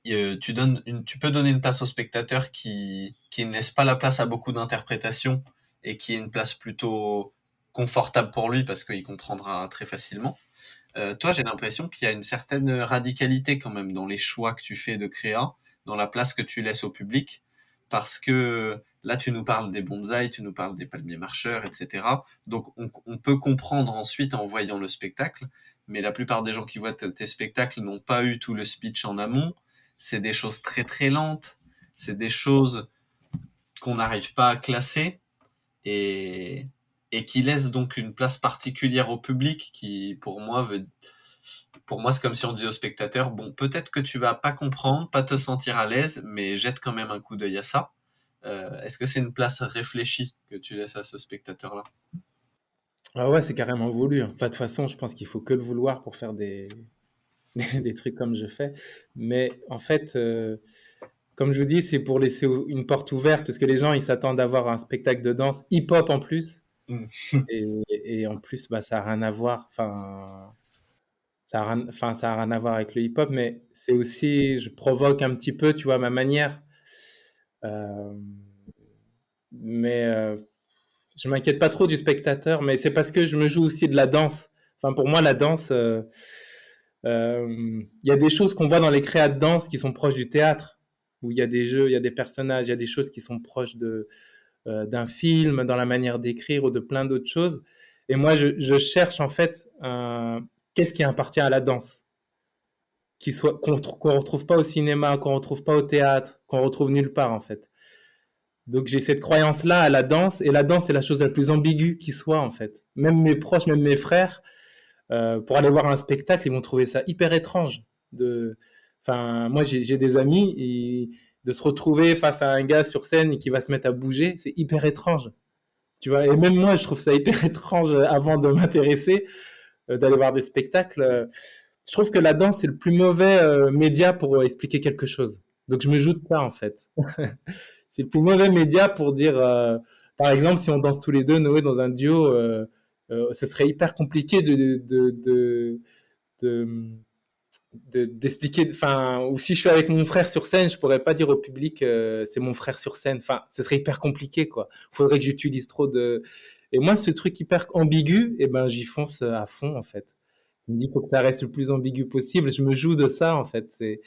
tu peux donner une place au spectateur qui ne laisse pas la place à beaucoup d'interprétations et qui est une place plutôt confortable pour lui parce qu'il comprendra très facilement. Toi, j'ai l'impression qu'il y a une certaine radicalité quand même dans les choix que tu fais de créa, dans la place que tu laisses au public, parce que Là, tu nous parles des bonsaïs, tu nous parles des palmiers marcheurs, etc. Donc, on peut comprendre ensuite en voyant le spectacle, mais la plupart des gens qui voient tes spectacles n'ont pas eu tout le speech en amont. C'est des choses très très lentes, c'est des choses qu'on n'arrive pas à classer et, et qui laissent donc une place particulière au public qui, pour moi, c'est comme si on disait au spectateur, bon, peut-être que tu vas pas comprendre, pas te sentir à l'aise, mais jette quand même un coup d'œil à ça. Est-ce que c'est une place réfléchie que tu laisses à ce spectateur-là? Ah ouais, c'est carrément voulu, hein. Enfin, de toute façon, je pense qu'il faut que le vouloir pour faire des trucs comme je fais. Mais en fait, comme je vous dis, c'est pour laisser une porte ouverte parce que les gens, ils s'attendent à voir un spectacle de danse hip-hop en plus. Mm. Et en plus, bah, ça n'a rien à voir. Enfin, ça a rien à voir avec le hip-hop, mais c'est aussi, je provoque un petit peu, tu vois, ma manière. Euh, mais je m'inquiète pas trop du spectateur, mais c'est parce que je me joue aussi de la danse. Enfin, pour moi, la danse, il y a des choses qu'on voit dans les créas de danse qui sont proches du théâtre, où il y a des jeux, il y a des personnages, il y a des choses qui sont proches d'un film, dans la manière d'écrire ou de plein d'autres choses. Et moi, je cherche en fait qu'est-ce qui appartient à la danse, qu'on retrouve pas au cinéma, qu'on retrouve pas au théâtre, qu'on retrouve nulle part en fait. Donc j'ai cette croyance-là à la danse, et la danse c'est la chose la plus ambiguë qui soit en fait. Même mes proches, même mes frères, pour aller voir un spectacle, ils vont trouver ça hyper étrange. Enfin, moi j'ai des amis, et de se retrouver face à un gars sur scène et qui va se mettre à bouger, c'est hyper étrange. Tu vois, et même moi je trouve ça hyper étrange avant de m'intéresser, d'aller voir des spectacles. Je trouve que la danse c'est le plus mauvais média pour expliquer quelque chose. Donc je me joue de ça en fait. C'est le plus mauvais média pour dire, par exemple, si on danse tous les deux, Noé, dans un duo, ce serait hyper compliqué de- d'expliquer. Enfin, ou si je suis avec mon frère sur scène, je pourrais pas dire au public, c'est mon frère sur scène. Enfin, ce serait hyper compliqué, quoi. Faudrait que j'utilise trop de. Et moi, ce truc hyper ambigu, eh ben, j'y fonce à fond, en fait. Je me dis, il faut que ça reste le plus ambigu possible. Je me joue de ça, en fait. Et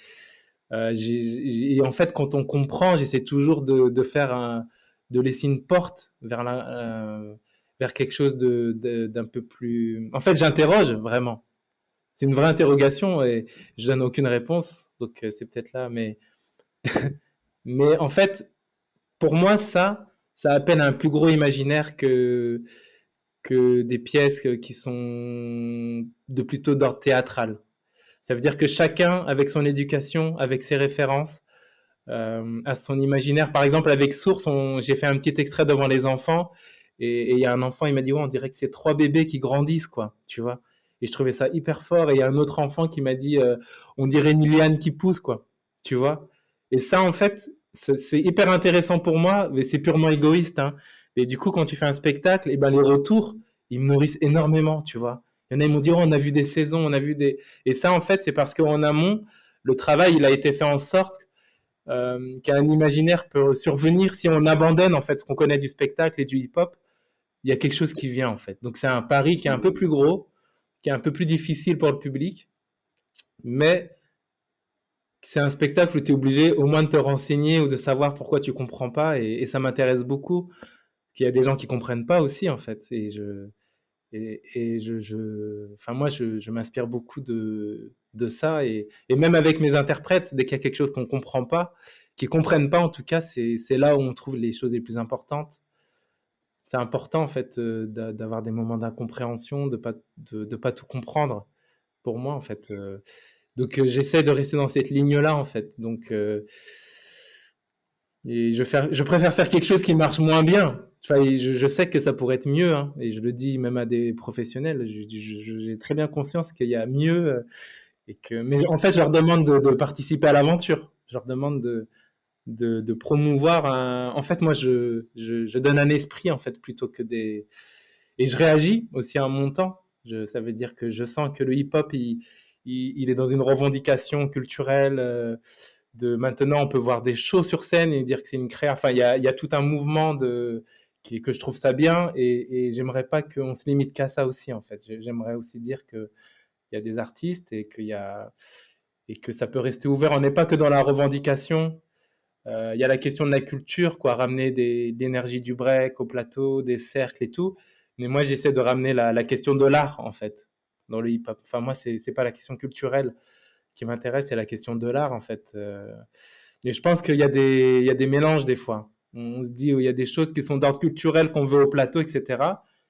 en fait, quand on comprend, j'essaie toujours de laisser une porte vers quelque chose d'un peu plus. En fait, j'interroge vraiment. C'est une vraie interrogation et je donne aucune réponse, donc c'est peut-être là. Mais en fait, pour moi, ça appelle un plus gros imaginaire que des pièces qui sont plutôt d'ordre théâtral. Ça veut dire que chacun, avec son éducation, avec ses références, à son imaginaire. Par exemple, avec Source, j'ai fait un petit extrait devant les enfants, et il y a un enfant, il m'a dit, ouais, on dirait que c'est 3 bébés qui grandissent, quoi, tu vois. Et je trouvais ça hyper fort. Et il y a un autre enfant qui m'a dit, on dirait une liane qui pousse, quoi, tu vois. Et ça, en fait, c'est hyper intéressant pour moi, mais c'est purement égoïste, hein. Et du coup, quand tu fais un spectacle, et ben les retours, ils me nourrissent énormément, tu vois. Il y en a, ils m'ont dit, oh, on a vu des saisons, on a vu des. Et ça, en fait, c'est parce qu'en amont, le travail, il a été fait en sorte qu'un imaginaire peut survenir si on abandonne en fait ce qu'on connaît du spectacle et du hip-hop. Il y a quelque chose qui vient en fait. Donc c'est un pari qui est un peu plus gros, qui est un peu plus difficile pour le public, mais c'est un spectacle où tu es obligé au moins de te renseigner ou de savoir pourquoi tu comprends pas, et ça m'intéresse beaucoup. Qu'il y a des gens qui comprennent pas aussi en fait, enfin moi je m'inspire beaucoup de ça, et même avec mes interprètes, dès qu'il y a quelque chose qu'on comprend pas, qu'ils comprennent pas en tout cas, c'est là où on trouve les choses les plus importantes. C'est important en fait d'avoir des moments d'incompréhension, de pas tout comprendre pour moi en fait. Donc j'essaie de rester dans cette ligne-là en fait. Donc et je préfère faire quelque chose qui marche moins bien. Enfin, je sais que ça pourrait être mieux, hein, et je le dis même à des professionnels. J'ai très bien conscience qu'il y a mieux, mais en fait, je leur demande de participer à l'aventure. Je leur demande de promouvoir En fait, moi, je donne un esprit en fait plutôt que des. Et je réagis aussi à mon temps. Ça veut dire que je sens que le hip-hop, il est dans une revendication culturelle. De maintenant, on peut voir des shows sur scène et dire que c'est une créa. Enfin, il y a tout un mouvement que je trouve ça bien, et j'aimerais pas qu'on se limite qu'à ça aussi, en fait. J'aimerais aussi dire qu'il y a des artistes et que ça peut rester ouvert. On n'est pas que dans la revendication Il y a la question de la culture, quoi, ramener l'énergie du break au plateau, des cercles et tout. Mais moi, j'essaie de ramener la question de l'art, en fait, dans le hip-hop. Enfin, moi, c'est pas la question culturelle qui m'intéresse, c'est la question de l'art, en fait. Et je pense qu'il y a des mélanges des fois. On se dit, il y a des choses qui sont d'ordre culturel qu'on veut au plateau, etc.,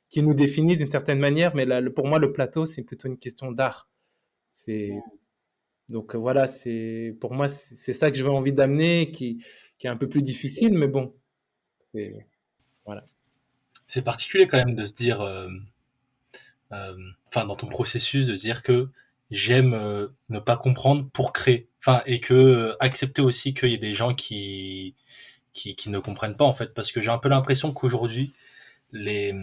qui nous définissent d'une certaine manière. Mais là, pour moi, le plateau, c'est plutôt une question d'art. C'est donc voilà, pour moi, c'est ça que j'avais envie d'amener, qui est un peu plus difficile, mais bon, c'est voilà. C'est particulier quand même de se dire, enfin dans ton processus, de dire que j'aime ne pas comprendre pour créer. Enfin, et que accepter aussi qu'il y ait des gens qui ne comprennent pas en fait, parce que j'ai un peu l'impression qu'aujourd'hui, les,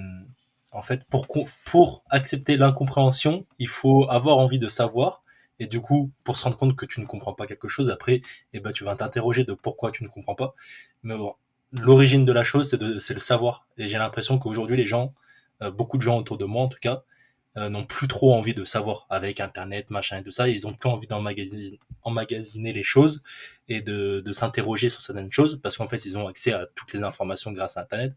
en fait, pour accepter l'incompréhension, il faut avoir envie de savoir. Et du coup, pour se rendre compte que tu ne comprends pas quelque chose, après, eh ben, tu vas t'interroger de pourquoi tu ne comprends pas. Mais bon, l'origine de la chose, c'est le savoir. Et j'ai l'impression qu'aujourd'hui, les gens, beaucoup de gens autour de moi en tout cas, n'ont plus trop envie de savoir avec Internet, machin et tout ça. Ils ont plus envie emmagasiner les choses et de s'interroger sur certaines choses parce qu'en fait, ils ont accès à toutes les informations grâce à Internet.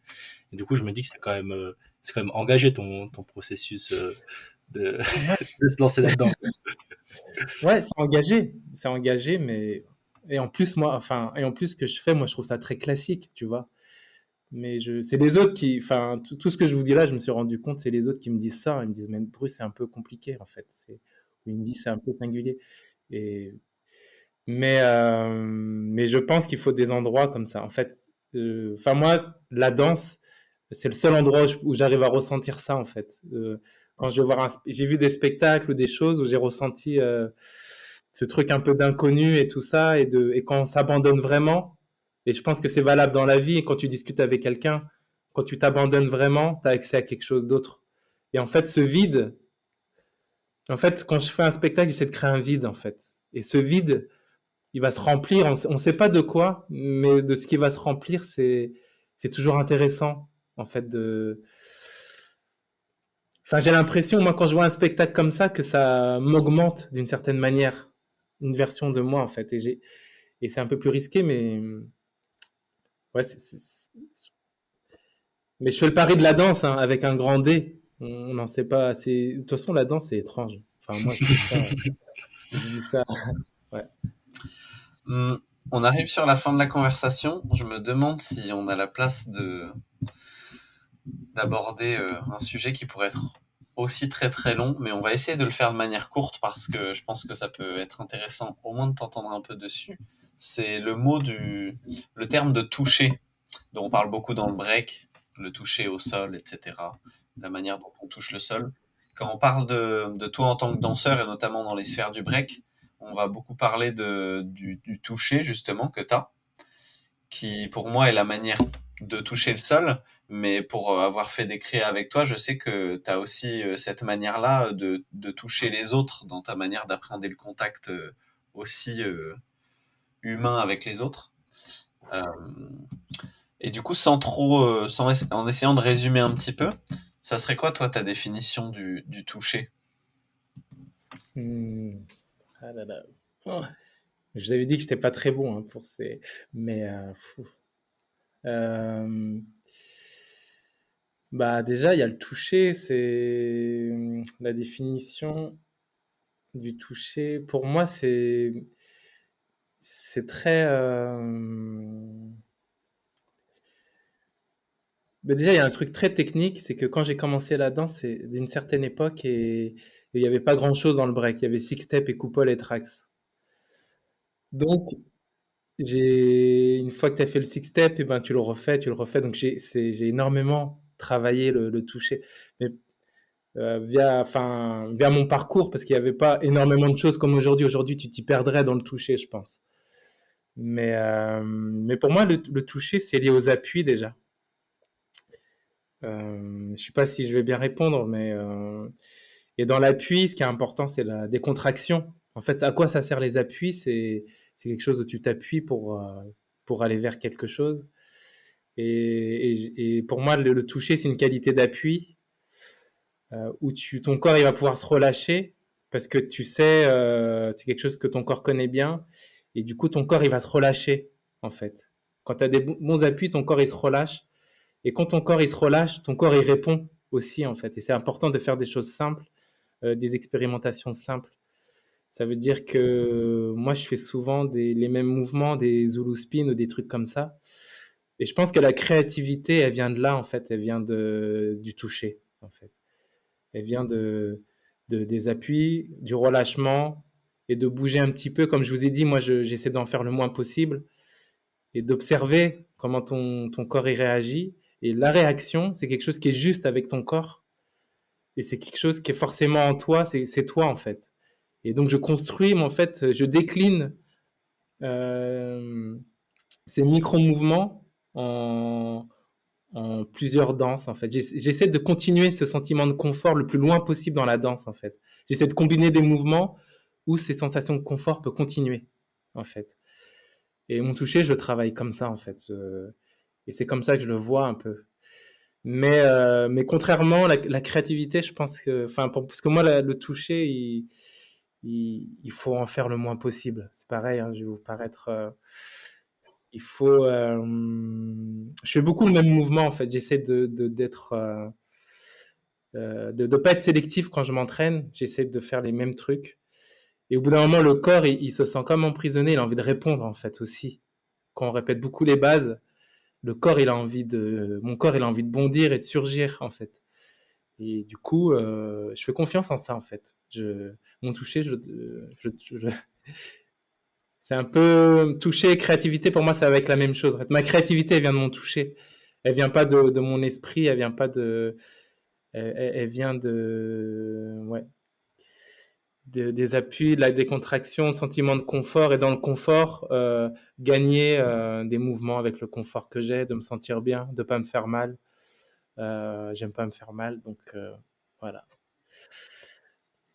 Et du coup, je me dis que c'est quand même engagé ton processus de, Ouais, de se lancer là-dedans. ouais, c'est engagé, mais et en plus moi, enfin, et en plus ce que je fais, moi, je trouve ça très classique, tu vois. Mais c'est les autres qui, enfin, tout ce que je vous dis là, je me suis rendu compte, c'est les autres qui me disent ça. Ils me disent, mais Bruce, c'est un peu compliqué en fait. Ou ils me disent, c'est un peu singulier. Et mais je pense qu'il faut des endroits comme ça. En fait, enfin moi, la danse, c'est le seul endroit où j'arrive à ressentir ça en fait. Quand je vais voir j'ai vu des spectacles ou des choses où j'ai ressenti ce truc un peu d'inconnu et tout ça, et quand on s'abandonne vraiment. Et je pense que c'est valable dans la vie. Et quand tu discutes avec quelqu'un, quand tu t'abandonnes vraiment, tu as accès à quelque chose d'autre. Et en fait, ce vide, en fait, quand je fais un spectacle, j'essaie de créer un vide en fait. Et ce vide, il va se remplir. On ne sait pas de quoi, mais de ce qui va se remplir, c'est toujours intéressant, en fait. Enfin, j'ai l'impression, moi, quand je vois un spectacle comme ça, que ça m'augmente d'une certaine manière, une version de moi, en fait. Et c'est un peu plus risqué, mais ouais, mais je fais le pari de la danse, hein, avec un grand D. On n'en sait pas. De toute façon, la danse, c'est étrange. Enfin, moi, je dis ça. Ouais. On arrive sur la fin de la conversation. Je me demande si on a la place d'aborder un sujet qui pourrait être aussi très très long, mais on va essayer de le faire de manière courte parce que je pense que ça peut être intéressant au moins de t'entendre un peu dessus. C'est le terme de toucher, dont on parle beaucoup dans le break, le toucher au sol, etc. La manière dont on touche le sol. Quand on parle de toi en tant que danseur, et notamment dans les sphères du break, on va beaucoup parler du toucher justement que tu as, qui pour moi est la manière de toucher le sol, mais pour avoir fait des créas avec toi, je sais que tu as aussi cette manière-là de toucher les autres dans ta manière d'appréhender le contact aussi humain avec les autres. Et du coup, en essayant de résumer un petit peu, ça serait quoi, toi, ta définition du toucher? Ah là là. Oh. Je vous avais dit que j'étais pas très bon, hein, pour ces. Mais bah déjà, il y a le toucher. C'est la définition du toucher. Pour moi, c'est très. Bah déjà, il y a un truc très technique, c'est que quand j'ai commencé la danse, c'est d'une certaine époque, et il n'y avait pas grand-chose dans le break. Il y avait six step et couple et tracks. Donc, une fois que tu as fait le six step, et ben tu le refais, tu le refais. Donc j'ai énormément travaillé le toucher, mais via mon parcours, parce qu'il n'y avait pas énormément de choses comme aujourd'hui. Aujourd'hui, tu t'y perdrais dans le toucher, je pense. Mais pour moi, le toucher, c'est lié aux appuis déjà. Je ne sais pas si je vais bien répondre, mais et dans l'appui, ce qui est important, c'est la décontraction. En fait, à quoi ça sert les appuis? C'est quelque chose où tu t'appuies pour aller vers quelque chose. Et pour moi, le toucher, c'est une qualité d'appui, où ton corps il va pouvoir se relâcher parce que tu sais, c'est quelque chose que ton corps connaît bien. Et du coup, ton corps il va se relâcher. en fait. Quand tu as des bons appuis, ton corps, il se relâche. Et quand ton corps, il se relâche, ton corps, il répond aussi, en fait. Et c'est important de faire des choses simples, des expérimentations simples. Ça veut dire que moi, je fais souvent les mêmes mouvements, des Zulu spin ou des trucs comme ça. Et je pense que la créativité, elle vient de là, en fait. Elle vient du toucher, en fait. Elle vient des appuis, du relâchement et de bouger un petit peu. Comme je vous ai dit, moi, j'essaie d'en faire le moins possible et d'observer comment ton corps y réagit. Et la réaction, c'est quelque chose qui est juste avec ton corps. Et c'est quelque chose qui est forcément en toi, c'est toi, en fait. Et donc, je construis, mais en fait, je décline euh, ces micro-mouvements en plusieurs danses, en fait. J'essaie de continuer ce sentiment de confort le plus loin possible dans la danse, en fait. J'essaie de combiner des mouvements où ces sensations de confort peuvent continuer, en fait. Et mon toucher, je le travaille comme ça, en fait. Et c'est comme ça que je le vois un peu. Mais contrairement, la créativité, je pense que... Enfin, parce que moi, le toucher, il faut en faire le moins possible. C'est pareil, hein, je vais vous paraître... il faut... je fais beaucoup le même mouvement, en fait. J'essaie d'être... de ne pas être sélectif quand je m'entraîne. J'essaie de faire les mêmes trucs. Et au bout d'un moment, le corps, il se sent comme emprisonné. Il a envie de répondre, en fait, aussi. Quand on répète beaucoup les bases, mon corps, il a envie de bondir et de surgir, en fait. Et du coup, je fais confiance en ça, en fait. Mon toucher, c'est un peu toucher et créativité. Pour moi, c'est avec la même chose. En fait, ma créativité, elle vient de mon toucher. Elle vient pas de mon esprit. Elle vient pas elle vient ouais, des appuis, de la décontraction, sentiment de confort. Et dans le confort, gagner des mouvements avec le confort que j'ai, de me sentir bien, de pas me faire mal. J'aime pas me faire mal, donc voilà.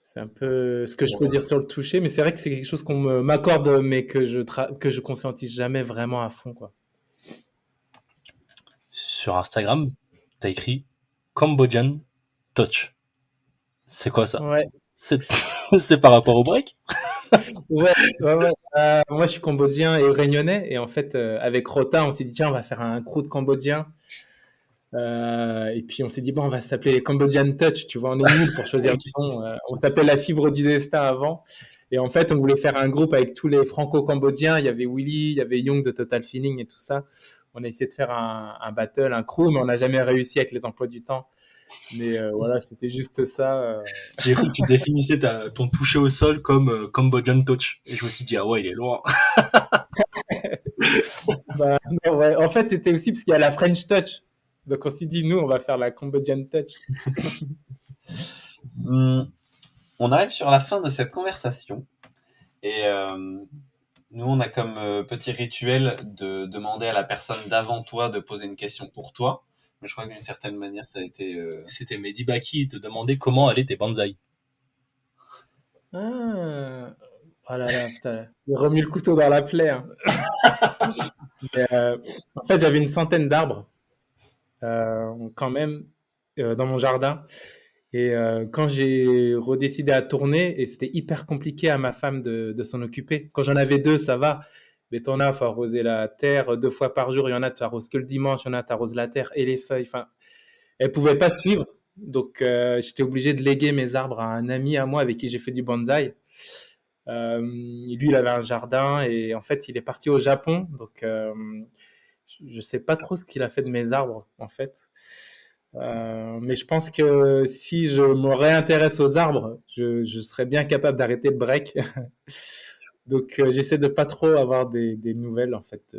C'est un peu ce que je peux dire sur le toucher, mais c'est vrai que c'est quelque chose qu'on m'accorde, mais que je conscientise jamais vraiment à fond, quoi. Sur Instagram, t'as écrit Cambodian Touch. C'est quoi ça? Ouais, C'est c'est par rapport au break? ouais, ouais, ouais. Moi, je suis cambodgien et réunionnais, et en fait, avec Rota, on s'est dit, tiens, on va faire un crew de Cambodgiens. Et puis on s'est dit, bon, on va s'appeler les Cambodian Touch, tu vois, on est nuls pour choisir du nom. On s'appelait la Fibre du Zesta avant. Et en fait, on voulait faire un groupe avec tous les franco-cambodgiens. Il y avait Willy, il y avait Young de Total Feeling et tout ça. On a essayé de faire un battle, un crew, mais on n'a jamais réussi avec les emplois du temps. Mais voilà, c'était juste ça. J'ai cru que tu définissais ton toucher au sol comme Cambodian Touch. Et je me suis dit, ah ouais, il est loin. Bah, non, ouais. En fait, c'était aussi parce qu'il y a la French Touch. Donc on s'est dit, nous, on va faire la Cambodian Touch. On arrive sur la fin de cette conversation. Et nous, on a comme petit rituel de demander à la personne d'avant toi de poser une question pour toi. Mais je crois que d'une certaine manière, ça a été... C'était Mehdi Baki, il te demandait comment allaient tes bonsaïs. Ah. Oh là là, putain, il remue le couteau dans la plaie, hein. Mais, en fait, j'avais une centaine d'arbres, quand même, dans mon jardin. Et quand j'ai redécidé à tourner, et c'était hyper compliqué à ma femme de s'en occuper. Quand j'en avais deux, ça va. Mais t'en as, faut arroser la terre 2 fois par jour. Il y en a, tu arroses que le dimanche. Il y en a, tu arroses la terre et les feuilles. Enfin, elle pouvait pas suivre. Donc, j'étais obligé de léguer mes arbres à un ami à moi avec qui j'ai fait du bonsaï. Lui, il avait un jardin et en fait, il est parti au Japon. Donc, je sais pas trop ce qu'il a fait de mes arbres, en fait. Mais je pense que si je me réintéresse aux arbres, je serais bien capable d'arrêter le break. Donc, j'essaie de pas trop avoir des nouvelles, en fait,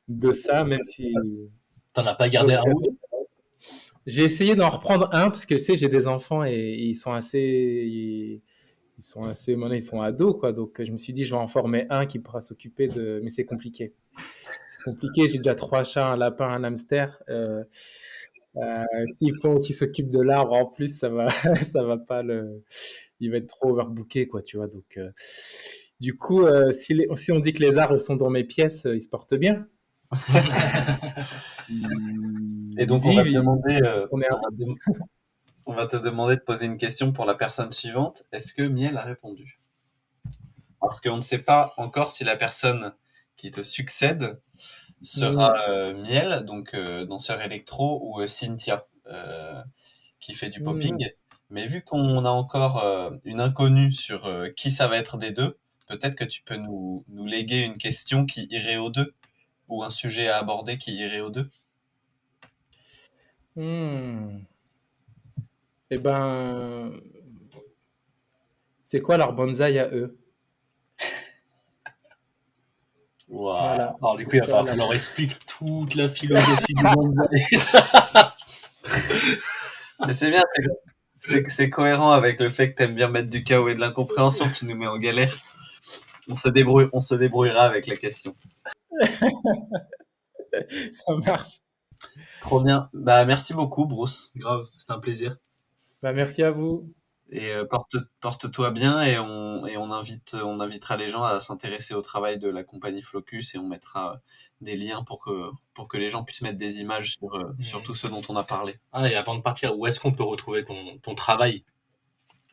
de ça, même si... T'en as pas gardé Donc, un ou deux? j'ai essayé d'en reprendre un parce que, tu sais, j'ai des enfants et maintenant ils sont ados, quoi. Donc, je me suis dit, je vais en former un qui pourra s'occuper de... Mais c'est compliqué. C'est compliqué. J'ai déjà 3 chats, un lapin, un hamster. S'il faut qu'il s'occupe de l'arbre en plus, ça va pas il va être trop overbooké, quoi, tu vois. Donc, du coup, si on dit que les arbres sont dans mes pièces, ils se portent bien. Et donc, on va te Ils- demander, on est un- on va te demander de poser une question pour la personne suivante. Est-ce que Miel a répondu? Parce qu'on ne sait pas encore si la personne qui te succède sera Miel, donc danseur électro, ou Cynthia, qui fait du popping. Mais vu qu'on a encore une inconnue sur qui ça va être des deux, peut-être que tu peux nous léguer une question qui irait aux deux, ou un sujet à aborder qui irait aux deux. Eh ben, c'est quoi leur bonsaï à eux? Waouh. Voilà. Alors du coup, il va falloir qu'on leur explique toute la philosophie du bonsaï. Mais c'est bien, c'est cohérent avec le fait que t'aimes bien mettre du chaos et de l'incompréhension qui nous met en galère. On se débrouillera avec la question. Ça marche. Trop bien. Bah, merci beaucoup, Bruce. Grave, c'était un plaisir. Bah, merci à vous. Et porte-toi bien, et on invitera les gens à s'intéresser au travail de la compagnie Flocus, et on mettra des liens pour que les gens puissent mettre des images sur tout ce dont on a parlé. Ah, et avant de partir, où est-ce qu'on peut retrouver ton travail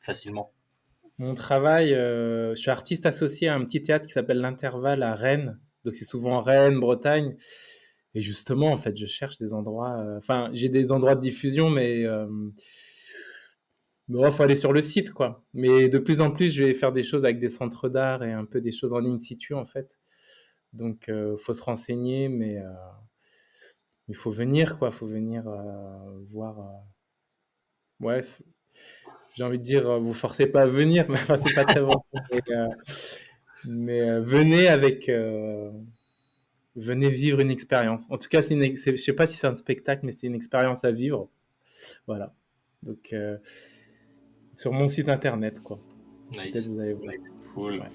facilement? Mon travail, je suis artiste associé à un petit théâtre qui s'appelle l'Intervalle à Rennes. Donc c'est souvent Rennes, Bretagne. Et justement, en fait, je cherche des endroits. Enfin, j'ai des endroits de diffusion, mais il faut aller sur le site, quoi. Mais de plus en plus, je vais faire des choses avec des centres d'art et un peu des choses en in situ, en fait. Donc, faut se renseigner, mais il faut venir, quoi. Il faut venir voir. Ouais, j'ai envie de dire, vous forcez pas à venir, mais enfin, c'est pas très vrai. Mais venez avec. Venez vivre une expérience. En tout cas, je sais pas si c'est un spectacle, mais c'est une expérience à vivre. Voilà. Donc, sur mon site internet, quoi. Nice. Peut-être vous allez voir. Cool. Ouais.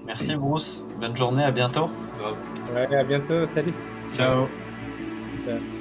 Merci, Bruce. Bonne journée, à bientôt. Grave. Ouais, à bientôt. Salut. Ciao. Ciao.